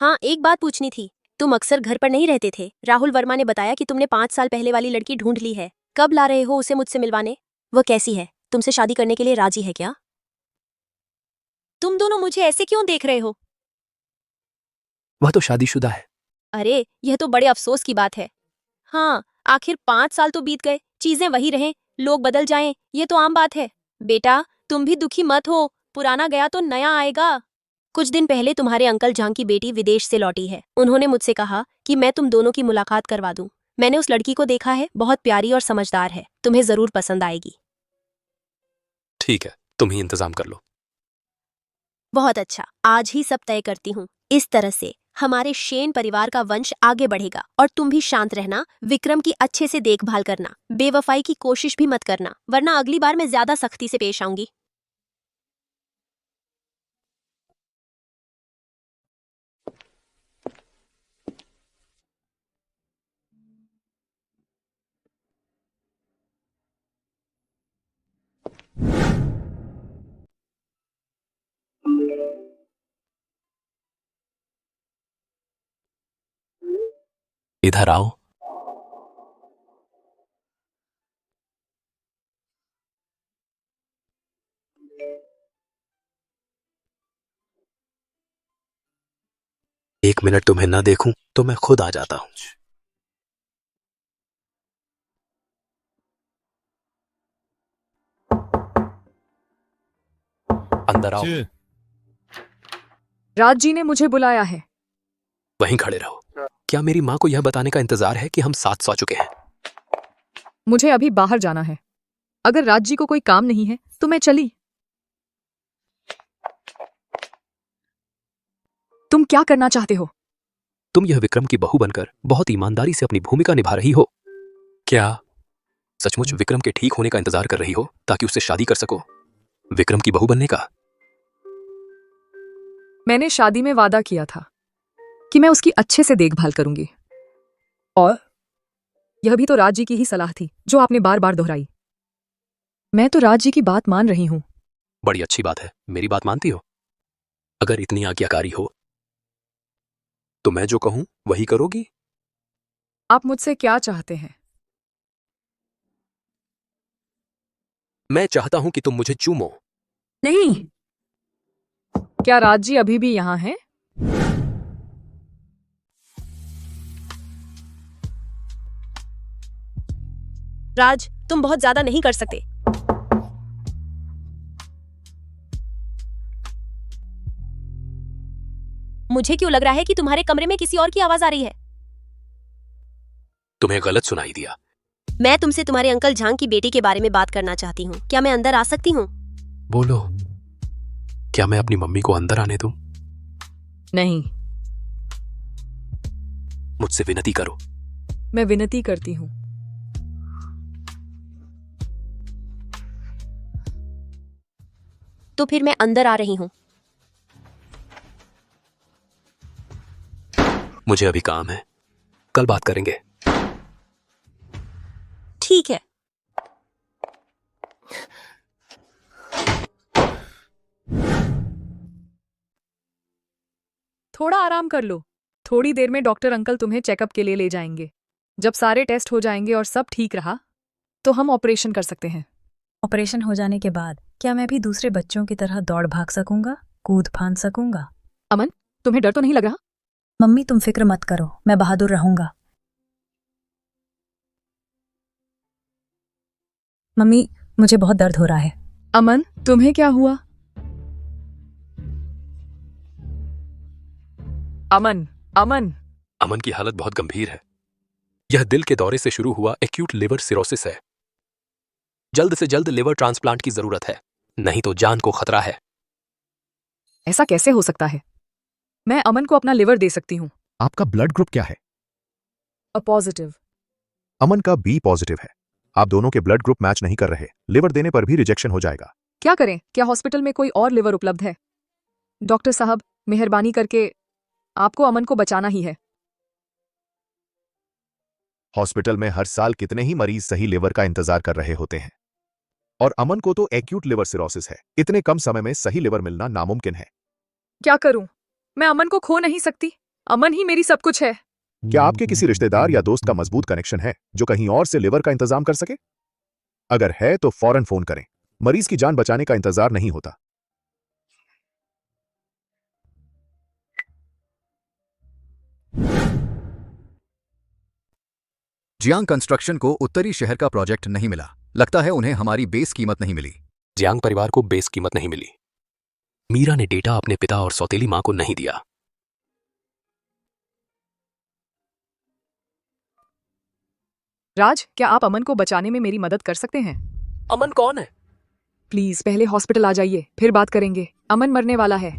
हाँ, एक बात पूछनी थी। तुम अक्सर घर पर नहीं रहते थे। राहुल वर्मा ने बताया कि तुमने 5 साल पहले वाली लड़की ढूंढ ली है। कब ला रहे हो उसे मुझसे मिलवाने? वह कैसी है? तुमसे शादी करने के लिए राजी है क्या? तुम दोनों मुझे ऐसे क्यों देख रहे हो? वह तो शादीशुदा है। अरे, यह तो बड़े अफसोस की बात है। हाँ, आखिर 5 साल तो बीत गए, चीजें वही रहें, लोग बदल जाएं, ये तो आम बात है। बेटा, तुम भी दुखी मत हो, पुराना गया तो नया आएगा। कुछ दिन पहले तुम्हारे अंकल जहां की बेटी विदेश से लौटी है। उन्होंने मुझसे कहा कि मैं तुम दोनों की मुलाकात करवा दूं। मैंने उस लड़की को देखा है, बहुत प्यारी और समझदार है। तुम्हें जरूर पसंद आएगी। ठीक है, तुम ही इंतजाम कर लो। बहुत अच्छा, आज ही सब तय करती हूँ। इस तरह से हमारे शेन परिवार का वंश आगे बढ़ेगा। और तुम भी शांत रहना, विक्रम की अच्छे से देखभाल करना, बेवफाई की कोशिश भी मत करना, वरना अगली बार मैं ज्यादा सख्ती से पेश आऊंगी। इधर आओ। एक मिनट तुम्हें न देखूं तो मैं खुद आ जाता हूं। अंदर आओ। राज जी ने मुझे बुलाया है। वहीं खड़े रहो। क्या मेरी माँ को यह बताने का इंतजार है कि हम साथ सो चुके हैं? मुझे अभी बाहर जाना है। अगर राज जी को कोई काम नहीं है तो मैं चली। तुम क्या करना चाहते हो? तुम यह विक्रम की बहू बनकर बहुत ईमानदारी से अपनी भूमिका निभा रही हो। क्या सचमुच विक्रम के ठीक होने का इंतजार कर रही हो ताकि उससे शादी कर सको? विक्रम की बहू बनने का? मैंने शादी में वादा किया था कि मैं उसकी अच्छे से देखभाल करूंगी, और यह भी तो राज जी की ही सलाह थी जो आपने बार बार दोहराई। मैं तो राज जी की बात मान रही हूं। बड़ी अच्छी बात है, मेरी बात मानती हो? अगर इतनी आज्ञाकारी हो तो मैं जो कहूं वही करोगी? आप मुझसे क्या चाहते हैं? मैं चाहता हूं कि तुम मुझे चूमो। नहीं। क्या राज जी अभी भी यहां हैं? राज, तुम बहुत ज्यादा नहीं कर सकते। मुझे क्यों लग रहा है कि तुम्हारे कमरे में किसी और की आवाज आ रही है। तुम्हें गलत सुनाई दिया। मैं तुमसे तुम्हारे अंकल झांग की बेटी के बारे में बात करना चाहती हूँ। क्या मैं अंदर आ सकती हूँ? बोलो, क्या मैं अपनी मम्मी को अंदर आने दूं? नहीं। मुझसे विनती करो। मैं विनती करती हूँ। तो फिर मैं अंदर आ रही हूँ। मुझे अभी काम है, कल बात करेंगे। ठीक है। थोड़ा आराम कर लो। थोड़ी देर में डॉक्टर अंकल तुम्हें चेकअप के लिए ले जाएंगे। जब सारे टेस्ट हो जाएंगे और सब ठीक रहा तो हम ऑपरेशन कर सकते हैं। ऑपरेशन हो जाने के बाद क्या मैं भी दूसरे बच्चों की तरह दौड़ भाग सकूंगा, कूद फांद सकूंगा? अमन, तुम्हें डर तो नहीं लग रहा? मम्मी तुम फिक्र मत करो, मैं बहादुर रहूंगा। मम्मी, मुझे बहुत दर्द हो रहा है। अमन, तुम्हें क्या हुआ? अमन, अमन। अमन की हालत बहुत गंभीर है। यह दिल के दौरे से शुरू हुआ एक्यूट लिवर सिरोसिस है। जल्द से जल्द लिवर ट्रांसप्लांट की जरूरत है, नहीं तो जान को खतरा है। ऐसा कैसे हो सकता है? मैं अमन को अपना लिवर दे सकती हूँ। आपका ब्लड ग्रुप क्या है? A positive. अमन का बी पॉजिटिव है। आप दोनों के ब्लड ग्रुप मैच नहीं कर रहे। लिवर देने पर भी रिजेक्शन हो जाएगा। क्या करें? क्या हॉस्पिटल में कोई और लिवर उपलब्ध है? डॉक्टर साहब, मेहरबानी करके आपको अमन को बचाना ही है। हॉस्पिटल में हर साल कितने ही मरीज सही लिवर का इंतजार कर रहे होते हैं, और अमन को तो एक्यूट लिवर सिरोसिस है। इतने कम समय में सही लिवर मिलना नामुमकिन है। क्या करूं? मैं अमन को खो नहीं सकती। अमन ही मेरी सब कुछ है। क्या आपके किसी रिश्तेदार या दोस्त का मजबूत कनेक्शन है जो कहीं और से लिवर का इंतजाम कर सके? अगर है तो फौरन फोन करें। मरीज की जान बचाने का इंतजार नहीं होता। जियांग कंस्ट्रक्शन को उत्तरी शहर का प्रोजेक्ट नहीं मिला। लगता है उन्हें हमारी बेस कीमत नहीं मिली। जियांग परिवार को बेस कीमत नहीं मिली। मीरा ने डेटा अपने पिता और सौतेली मां को नहीं दिया। राज, क्या आप अमन को बचाने में मेरी मदद कर सकते हैं? अमन कौन है? प्लीज पहले हॉस्पिटल आ जाइए, फिर बात करेंगे। अमन मरने वाला है।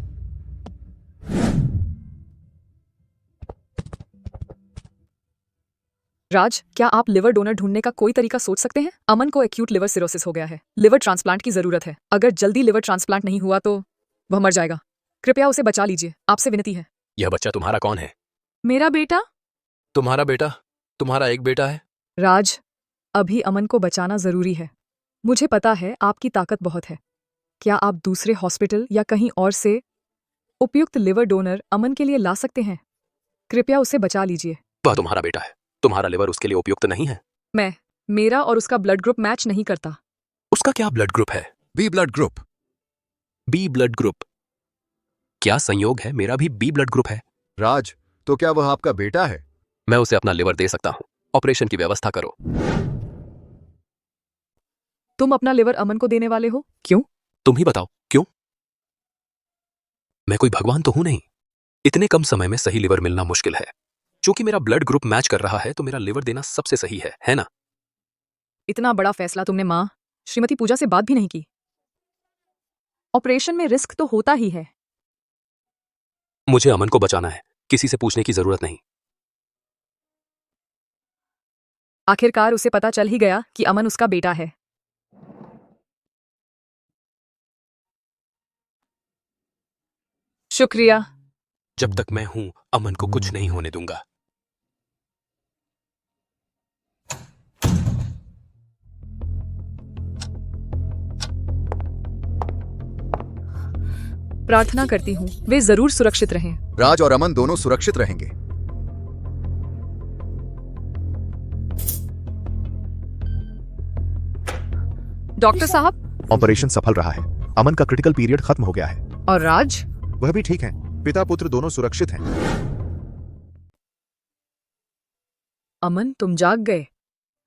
राज, क्या आप लिवर डोनर ढूंढने का कोई तरीका सोच सकते हैं? अमन को एक्यूट लिवर सिरोसिस हो गया है। लिवर ट्रांसप्लांट की जरूरत है। अगर जल्दी लिवर ट्रांसप्लांट नहीं हुआ तो वह मर जाएगा। कृपया उसे बचा लीजिए, आपसे विनती है। यह बच्चा तुम्हारा कौन है? मेरा बेटा। तुम्हारा बेटा? तुम्हारा एक बेटा है? राज, अभी अमन को बचाना जरूरी है। मुझे पता है आपकी ताकत बहुत है। क्या आप दूसरे हॉस्पिटल या कहीं और से उपयुक्त लिवर डोनर अमन के लिए ला सकते हैं? कृपया उसे बचा लीजिए। वह तुम्हारा बेटा है। तुम्हारा लिवर उसके लिए उपयुक्त नहीं है। मेरा और उसका ब्लड ग्रुप मैच नहीं करता। उसका क्या ब्लड ग्रुप है? B blood group. B blood group? क्या संयोग है, मेरा भी बी ब्लड ग्रुप है। राज, तो क्या वह आपका बेटा है? मैं उसे अपना लिवर दे सकता हूं। ऑपरेशन की व्यवस्था करो। तुम अपना लिवर अमन को देने वाले हो? क्यों? तुम ही बताओ क्यों? मैं कोई भगवान तो हूं नहीं। इतने कम समय में सही लिवर मिलना मुश्किल है। चूंकि मेरा ब्लड ग्रुप मैच कर रहा है तो मेरा लिवर देना सबसे सही है ना? इतना बड़ा फैसला तुमने माँ श्रीमती पूजा से बात भी नहीं की। ऑपरेशन में रिस्क तो होता ही है। मुझे अमन को बचाना है, किसी से पूछने की जरूरत नहीं। आखिरकार उसे पता चल ही गया कि अमन उसका बेटा है। शुक्रिया। जब तक मैं हूं अमन को कुछ नहीं होने दूंगा। प्रार्थना करती हूँ वे जरूर सुरक्षित रहें। राज और अमन दोनों सुरक्षित रहेंगे। डॉक्टर साहब, ऑपरेशन सफल रहा है। अमन का क्रिटिकल पीरियड खत्म हो गया है। और राज? वह भी ठीक है। पिता पुत्र दोनों सुरक्षित हैं। अमन, तुम जाग गए?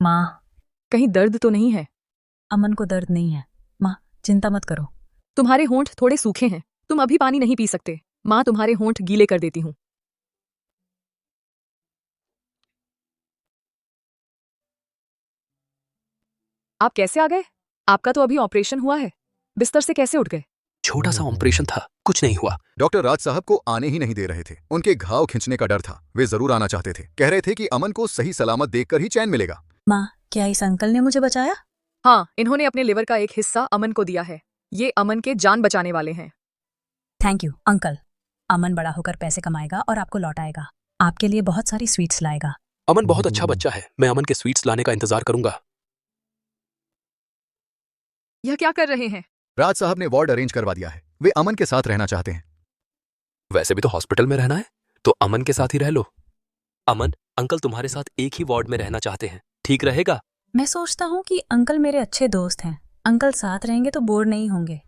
माँ, कहीं दर्द तो नहीं है? अमन को दर्द नहीं है माँ, चिंता मत करो। तुम्हारे होंठ थोड़े सूखे हैं, तुम अभी पानी नहीं पी सकते। माँ तुम्हारे होंठ गीले कर देती हूँ। आप कैसे आ गए? आपका तो अभी ऑपरेशन हुआ है, बिस्तर से कैसे उठ गए? छोटा सा ऑपरेशन था, कुछ नहीं हुआ। डॉक्टर राज साहब को आने ही नहीं दे रहे थे। उनके घाव खींचने का डर था। वे जरूर आना चाहते थे। कह रहे थे कि अमन को सही सलामत देखकर ही चैन मिलेगा। माँ, क्या इस अंकल ने मुझे बचाया? हाँ, इन्होंने अपने लिवर का एक हिस्सा अमन को दिया है। ये अमन के जान बचाने वाले हैं। Thank you uncle. अमन बड़ा होकर पैसे कमाएगा और आपको लौटाएगा। आपके लिए बहुत सारी स्वीट्स लाएगा। अमन बहुत अच्छा बच्चा है। मैं अमन के स्वीट्स लाने का इंतजार करूंगा। यह क्या कर रहे हैं? राज साहब ने वार्ड अरेंज करवा दिया है। वे अमन के साथ रहना चाहते हैं। वैसे भी तो हॉस्पिटल में रहना है, तो अमन के साथ ही रह लो। अमन, अंकल तुम्हारे साथ एक ही वार्ड में रहना चाहते हैं, ठीक रहेगा? मैं सोचता हूँ कि अंकल मेरे अच्छे दोस्त हैं। अंकल साथ रहेंगे तो बोर नहीं होंगे।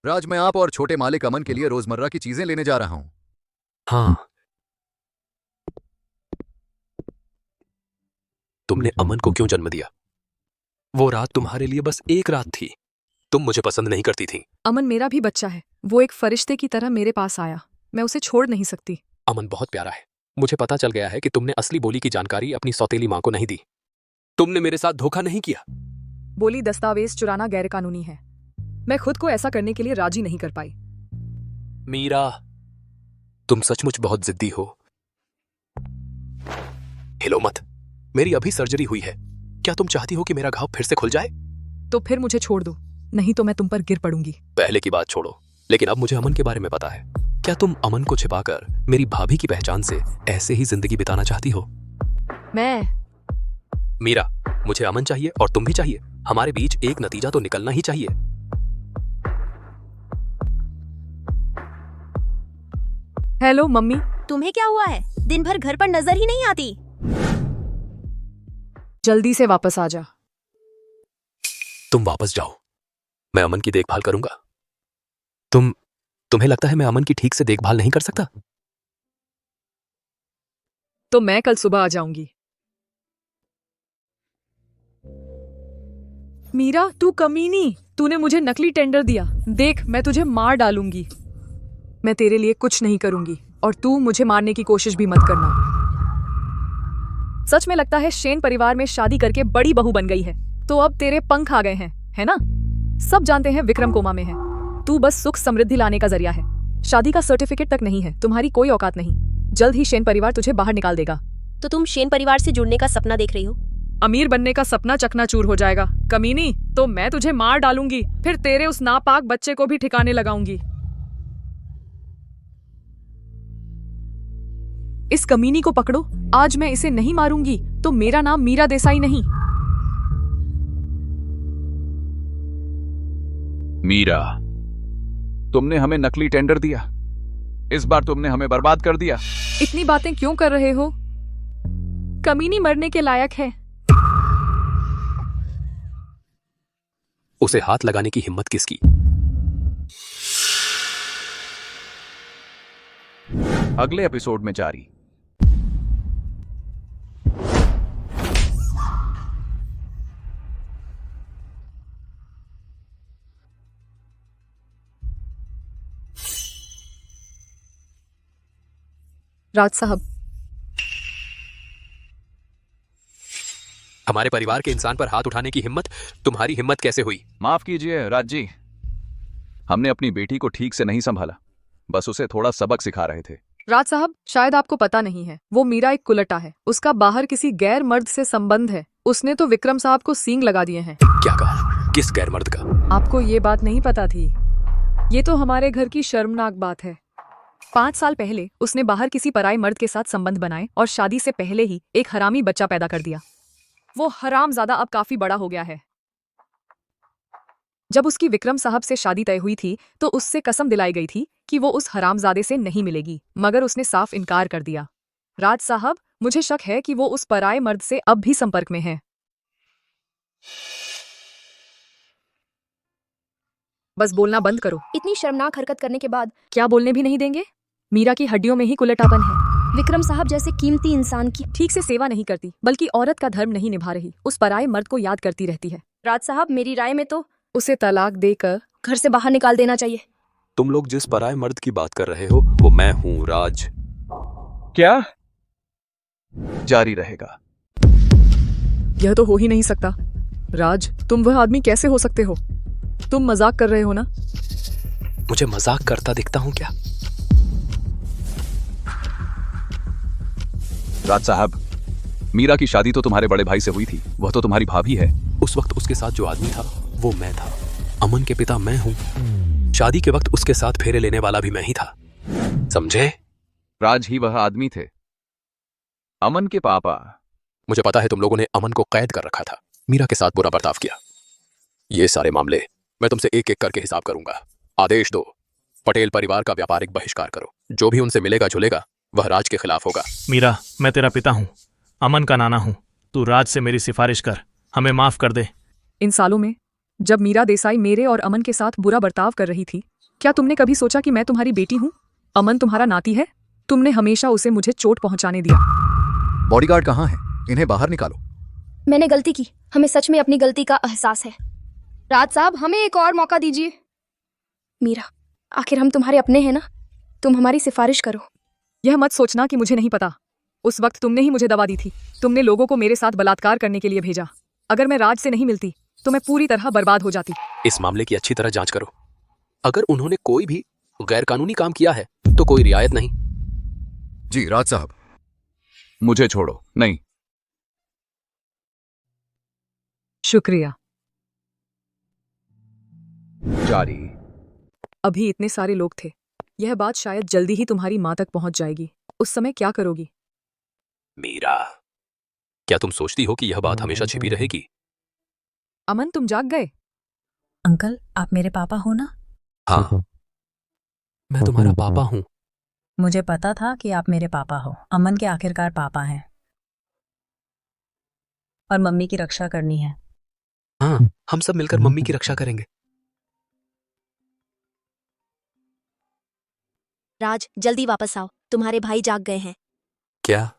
राज, मैं आप और छोटे मालिक अमन के लिए रोजमर्रा की चीजें लेने जा रहा हूँ। हाँ। तुमने अमन को क्यों जन्म दिया? वो रात तुम्हारे लिए बस एक रात थी। तुम मुझे पसंद नहीं करती थी। अमन मेरा भी बच्चा है। वो एक फरिश्ते की तरह मेरे पास आया। मैं उसे छोड़ नहीं सकती। अमन बहुत प्यारा है। मुझे पता चल गया है कि तुमने असली बोली की जानकारी अपनी सौतेली माँ को नहीं दी। तुमने मेरे साथ धोखा नहीं किया। बोली दस्तावेज चुराना गैरकानूनी है। मैं खुद को ऐसा करने के लिए राजी नहीं कर पाई। मीरा, तुम सचमुच बहुत जिद्दी हो। हिलो मत। मेरी अभी सर्जरी हुई है। क्या तुम चाहती हो कि मेरा घाव फिर से खुल जाए? तो फिर मुझे छोड़ दो, नहीं तो मैं तुम पर गिर पड़ूंगी। पहले की बात छोड़ो, लेकिन अब मुझे अमन के बारे में पता है। क्या तुम अमन को छिपाकर मेरी भाभी की पहचान से ऐसे ही जिंदगी बिताना चाहती हो? मीरा, मुझे अमन चाहिए और तुम भी चाहिए। हमारे बीच एक नतीजा तो निकलना ही चाहिए। Hello mummy. तुम्हें क्या हुआ है? दिन भर घर पर नजर ही नहीं आती। जल्दी से वापस आ जा। तुम वापस जाओ, मैं अमन की देखभाल करूंगा। तुम्हें लगता है मैं अमन की ठीक से देखभाल नहीं कर सकता? तो मैं कल सुबह आ जाऊंगी। मीरा, तू कमीनी। तूने मुझे नकली टेंडर दिया। देख, मैं तुझे मार डालूंगी। मैं तेरे लिए कुछ नहीं करूंगी और तू मुझे मारने की कोशिश भी मत करना। सच में लगता है शेन परिवार में शादी करके बड़ी बहू बन गई है, तो अब तेरे पंख आ गए हैं, है ना? सब जानते हैं विक्रम कोमा में है। तू बस सुख समृद्धि लाने का जरिया है। शादी का सर्टिफिकेट तक नहीं है। तुम्हारी कोई औकात नहीं। जल्द ही शेन परिवार तुझे बाहर निकाल देगा। तो तुम शेन परिवार से जुड़ने का सपना देख रही हो? अमीर बनने का सपना चकनाचूर हो जाएगा कमीनी। तो मैं तुझे मार डालूंगी, फिर तेरे उस नापाक बच्चे को भी ठिकाने लगाऊंगी। इस कमीनी को पकड़ो। आज मैं इसे नहीं मारूंगी तो मेरा नाम मीरा देसाई नहीं। मीरा, तुमने हमें नकली टेंडर दिया। इस बार तुमने हमें बर्बाद कर दिया। इतनी बातें क्यों कर रहे हो? कमीनी मरने के लायक है। उसे हाथ लगाने की हिम्मत किसकी? अगले एपिसोड में जारी। राज साहब, हमारे परिवार के इंसान पर हाथ उठाने की हिम्मत तुम्हारी हिम्मत कैसे हुई? माफ कीजिए राज जी, हमने अपनी बेटी को ठीक से नहीं संभाला, बस उसे थोड़ा सबक सिखा रहे थे। राज साहब, शायद आपको पता नहीं है, वो मीरा एक कुलटा है। उसका बाहर किसी गैर मर्द से संबंध है। उसने तो विक्रम साहब को सींग लगा दिए हैं। क्या कहा? किस गैर मर्द का? आपको ये बात नहीं पता थी? ये तो हमारे घर की शर्मनाक बात है। 5 साल पहले उसने बाहर किसी पराये मर्द के साथ संबंध बनाए और शादी से पहले ही एक हरामी बच्चा पैदा कर दिया। वो हरामजादा अब काफी बड़ा हो गया है। जब उसकी विक्रम साहब से शादी तय हुई थी तो उससे कसम दिलाई गई थी कि वो उस हरामजादे से नहीं मिलेगी, मगर उसने साफ इनकार कर दिया। राज साहब, मुझे शक है कि वो उस पराये मर्द से अब भी संपर्क में है। बस बोलना बंद करो। इतनी शर्मनाक हरकत करने के बाद क्या बोलने भी नहीं देंगे? मीरा की हड्डियों में ही कुलटापन है। विक्रम साहब जैसे कीमती इंसान की ठीक से सेवा नहीं करती, बल्कि औरत का धर्म नहीं निभा रही, उस पराये मर्द को याद करती रहती है। राज साहब, मेरी राय में तो उसे तलाक देकर घर से बाहर निकाल देना चाहिए। तुम लोग जिस पराये मर्द की बात कर रहे हो वो मैं हूँ, राज। क्या? जारी रहेगा। यह तो हो ही नहीं सकता। राज, तुम वह आदमी कैसे हो सकते हो? तुम मजाक कर रहे हो ना? मुझे मजाक करता दिखता हूँ क्या? राज साहब, मीरा की शादी तो तुम्हारे बड़े भाई से हुई थी, वह तो तुम्हारी भाभी है। उस वक्त उसके साथ जो आदमी था वो मैं था। अमन के पिता मैं हूँ। शादी के वक्त उसके साथ फेरे लेने वाला भी मैं ही था, समझे? राज ही वह आदमी थे, अमन के पापा। मुझे पता है तुम लोगों ने अमन को कैद कर रखा था, मीरा के साथ बुरा बर्ताव किया। ये सारे मामले मैं तुमसे एक एक करके हिसाब करूंगा। आदेश दो, पटेल परिवार का व्यापारिक बहिष्कार करो। जो भी उनसे मिलेगा जुलेगा वह राज के खिलाफ होगा। मीरा, मैं तेरा पिता हूँ, अमन का नाना हूँ। तू राज से मेरी सिफारिश कर, हमें माफ कर दे। इन सालों में जब मीरा देसाई मेरे और अमन के साथ बुरा बर्ताव कर रही थी, क्या तुमने कभी सोचा कि मैं तुम्हारी बेटी हूँ? अमन तुम्हारा नाती है। तुमने हमेशा उसे मुझे चोट पहुंचाने दिया। बॉडीगार्ड कहाँ है? इन्हें बाहर निकालो। मैंने गलती की, हमें सच में अपनी गलती का एहसास है। राज साहब, हमें एक और मौका दीजिए। मीरा, आखिर हम तुम्हारे अपने हैं ना, तुम हमारी सिफारिश करो। यह मत सोचना कि मुझे नहीं पता। उस वक्त तुमने ही मुझे दवा दी थी। तुमने लोगों को मेरे साथ बलात्कार करने के लिए भेजा। अगर मैं राज से नहीं मिलती तो मैं पूरी तरह बर्बाद हो जाती। इस मामले की अच्छी तरह जांच करो। अगर उन्होंने कोई भी गैरकानूनी काम किया है तो कोई रियायत नहीं। जी राज साहब। मुझे छोड़ो। नहीं। शुक्रिया। जारी। अभी इतने सारे लोग थे। यह बात शायद जल्दी ही तुम्हारी मां तक पहुंच जाएगी। उस समय क्या करोगी? मीरा, क्या तुम सोचती हो कि यह बात हमेशा छिपी रहेगी? अमन, तुम जाग गए? अंकल, आप मेरे पापा हो ना? हाँ, मैं तुम्हारा पापा हूँ। मुझे पता था कि आप मेरे पापा हो। अमन के आखिरकार पापा हैं और मम्मी की रक्षा करनी है। हाँ, हम सब मिलकर मम्मी की रक्षा करेंगे। राज, जल्दी वापस आओ, तुम्हारे भाई जाग गए हैं। क्या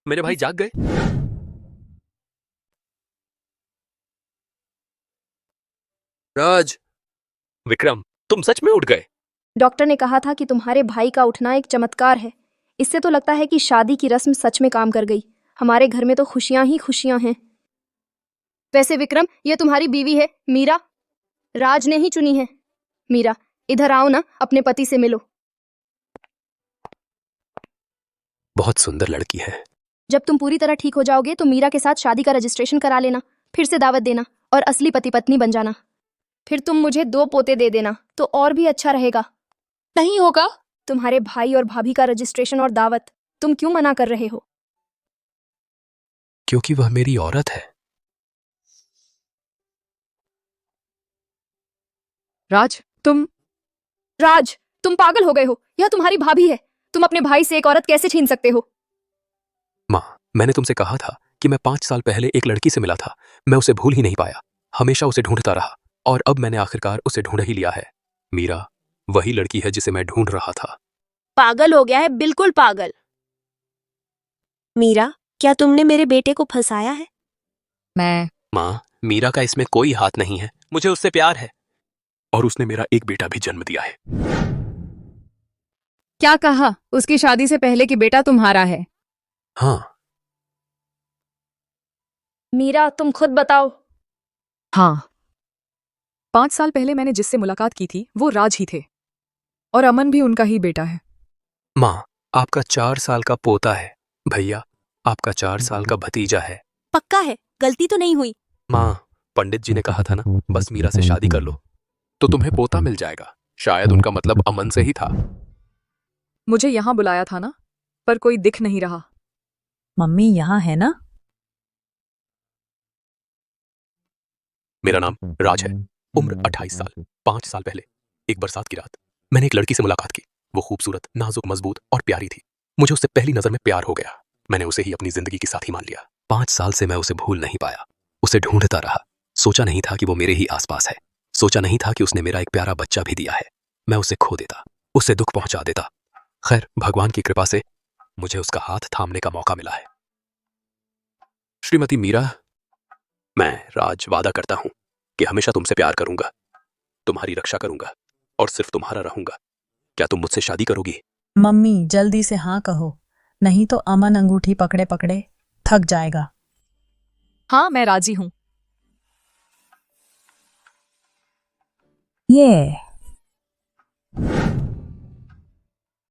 मेरे भाई जाग गए? राज, विक्रम, तुम सच में उठ गए? डॉक्टर ने कहा था कि तुम्हारे भाई का उठना एक चमत्कार है। इससे तो लगता है कि शादी की रस्म सच में काम कर गई। हमारे घर में तो खुशियां ही खुशियां हैं। वैसे विक्रम, ये तुम्हारी बीवी है मीरा, राज ने ही चुनी है। मीरा, इधर आओ ना, अपने पति से मिलो। बहुत सुंदर लड़की है। जब तुम पूरी तरह ठीक हो जाओगे तो मीरा के साथ शादी का रजिस्ट्रेशन करा लेना, फिर से दावत देना और असली पति पत्नी बन जाना। फिर तुम मुझे 2 पोते दे देना तो और भी अच्छा रहेगा। नहीं होगा? तुम्हारे भाई और भाभी का रजिस्ट्रेशन और दावत, तुम क्यों मना कर रहे हो? क्योंकि वह मेरी औरत है। राज, तुम पागल हो गए हो। यह तुम्हारी भाभी है। तुम अपने भाई से एक औरत कैसे छीन सकते हो? माँ, मैंने तुमसे कहा था कि मैं 5 साल पहले एक लड़की से मिला था। मैं उसे भूल ही नहीं पाया, हमेशा उसे ढूंढता रहा और अब मैंने आखिरकार उसे ढूंढ ही लिया है। मीरा वही लड़की है जिसे मैं ढूंढ रहा था। पागल हो गया है, बिल्कुल पागल। मीरा, क्या तुमने मेरे बेटे को फंसाया है? माँ, मीरा का इसमें कोई हाथ नहीं है। मुझे उससे प्यार है और उसने मेरा एक बेटा भी जन्म दिया है। क्या कहा? उसकी शादी से पहले कि बेटा तुम्हारा है? हाँ। मीरा, तुम खुद बताओ। हाँ। 5 साल पहले मैंने जिससे मुलाकात की थी वो राज ही थे और अमन भी उनका ही बेटा है। माँ, आपका 4 साल का पोता है। भैया, आपका 4 साल का भतीजा है। पक्का है? गलती तो नहीं हुई? माँ, पंडित जी ने कहा था ना, बस मीरा से शादी कर लो तो तुम्हें पोता मिल जाएगा। शायद उनका मतलब अमन से ही था। मुझे यहाँ बुलाया था ना, पर कोई दिख नहीं रहा। मम्मी यहाँ है ना? मेरा नाम राज है, उम्र 28 साल। 5 साल पहले एक बरसात की रात मैंने एक लड़की से मुलाकात की। वो खूबसूरत, नाजुक, मजबूत और प्यारी थी। मुझे उससे पहली नजर में प्यार हो गया। मैंने उसे ही अपनी जिंदगी की साथी मान लिया। 5 साल से मैं उसे भूल नहीं पाया। उसे ढूंढता रहा। सोचा नहीं था कि वो मेरे ही आसपास है। सोचा नहीं था कि उसने मेरा एक प्यारा बच्चा भी दिया है। मैं उसे खो देता, उसे दुख पहुंचा देता। खैर, भगवान की कृपा से मुझे उसका हाथ थामने का मौका मिला है। श्रीमती मीरा, मैं राज वादा करता हूं कि हमेशा तुमसे प्यार करूंगा, तुम्हारी रक्षा करूंगा और सिर्फ तुम्हारा रहूंगा। क्या तुम मुझसे शादी करोगी? मम्मी जल्दी से हाँ कहो, नहीं तो अमन अंगूठी पकड़े पकड़े थक जाएगा। हाँ, मैं राजी हूँ। ये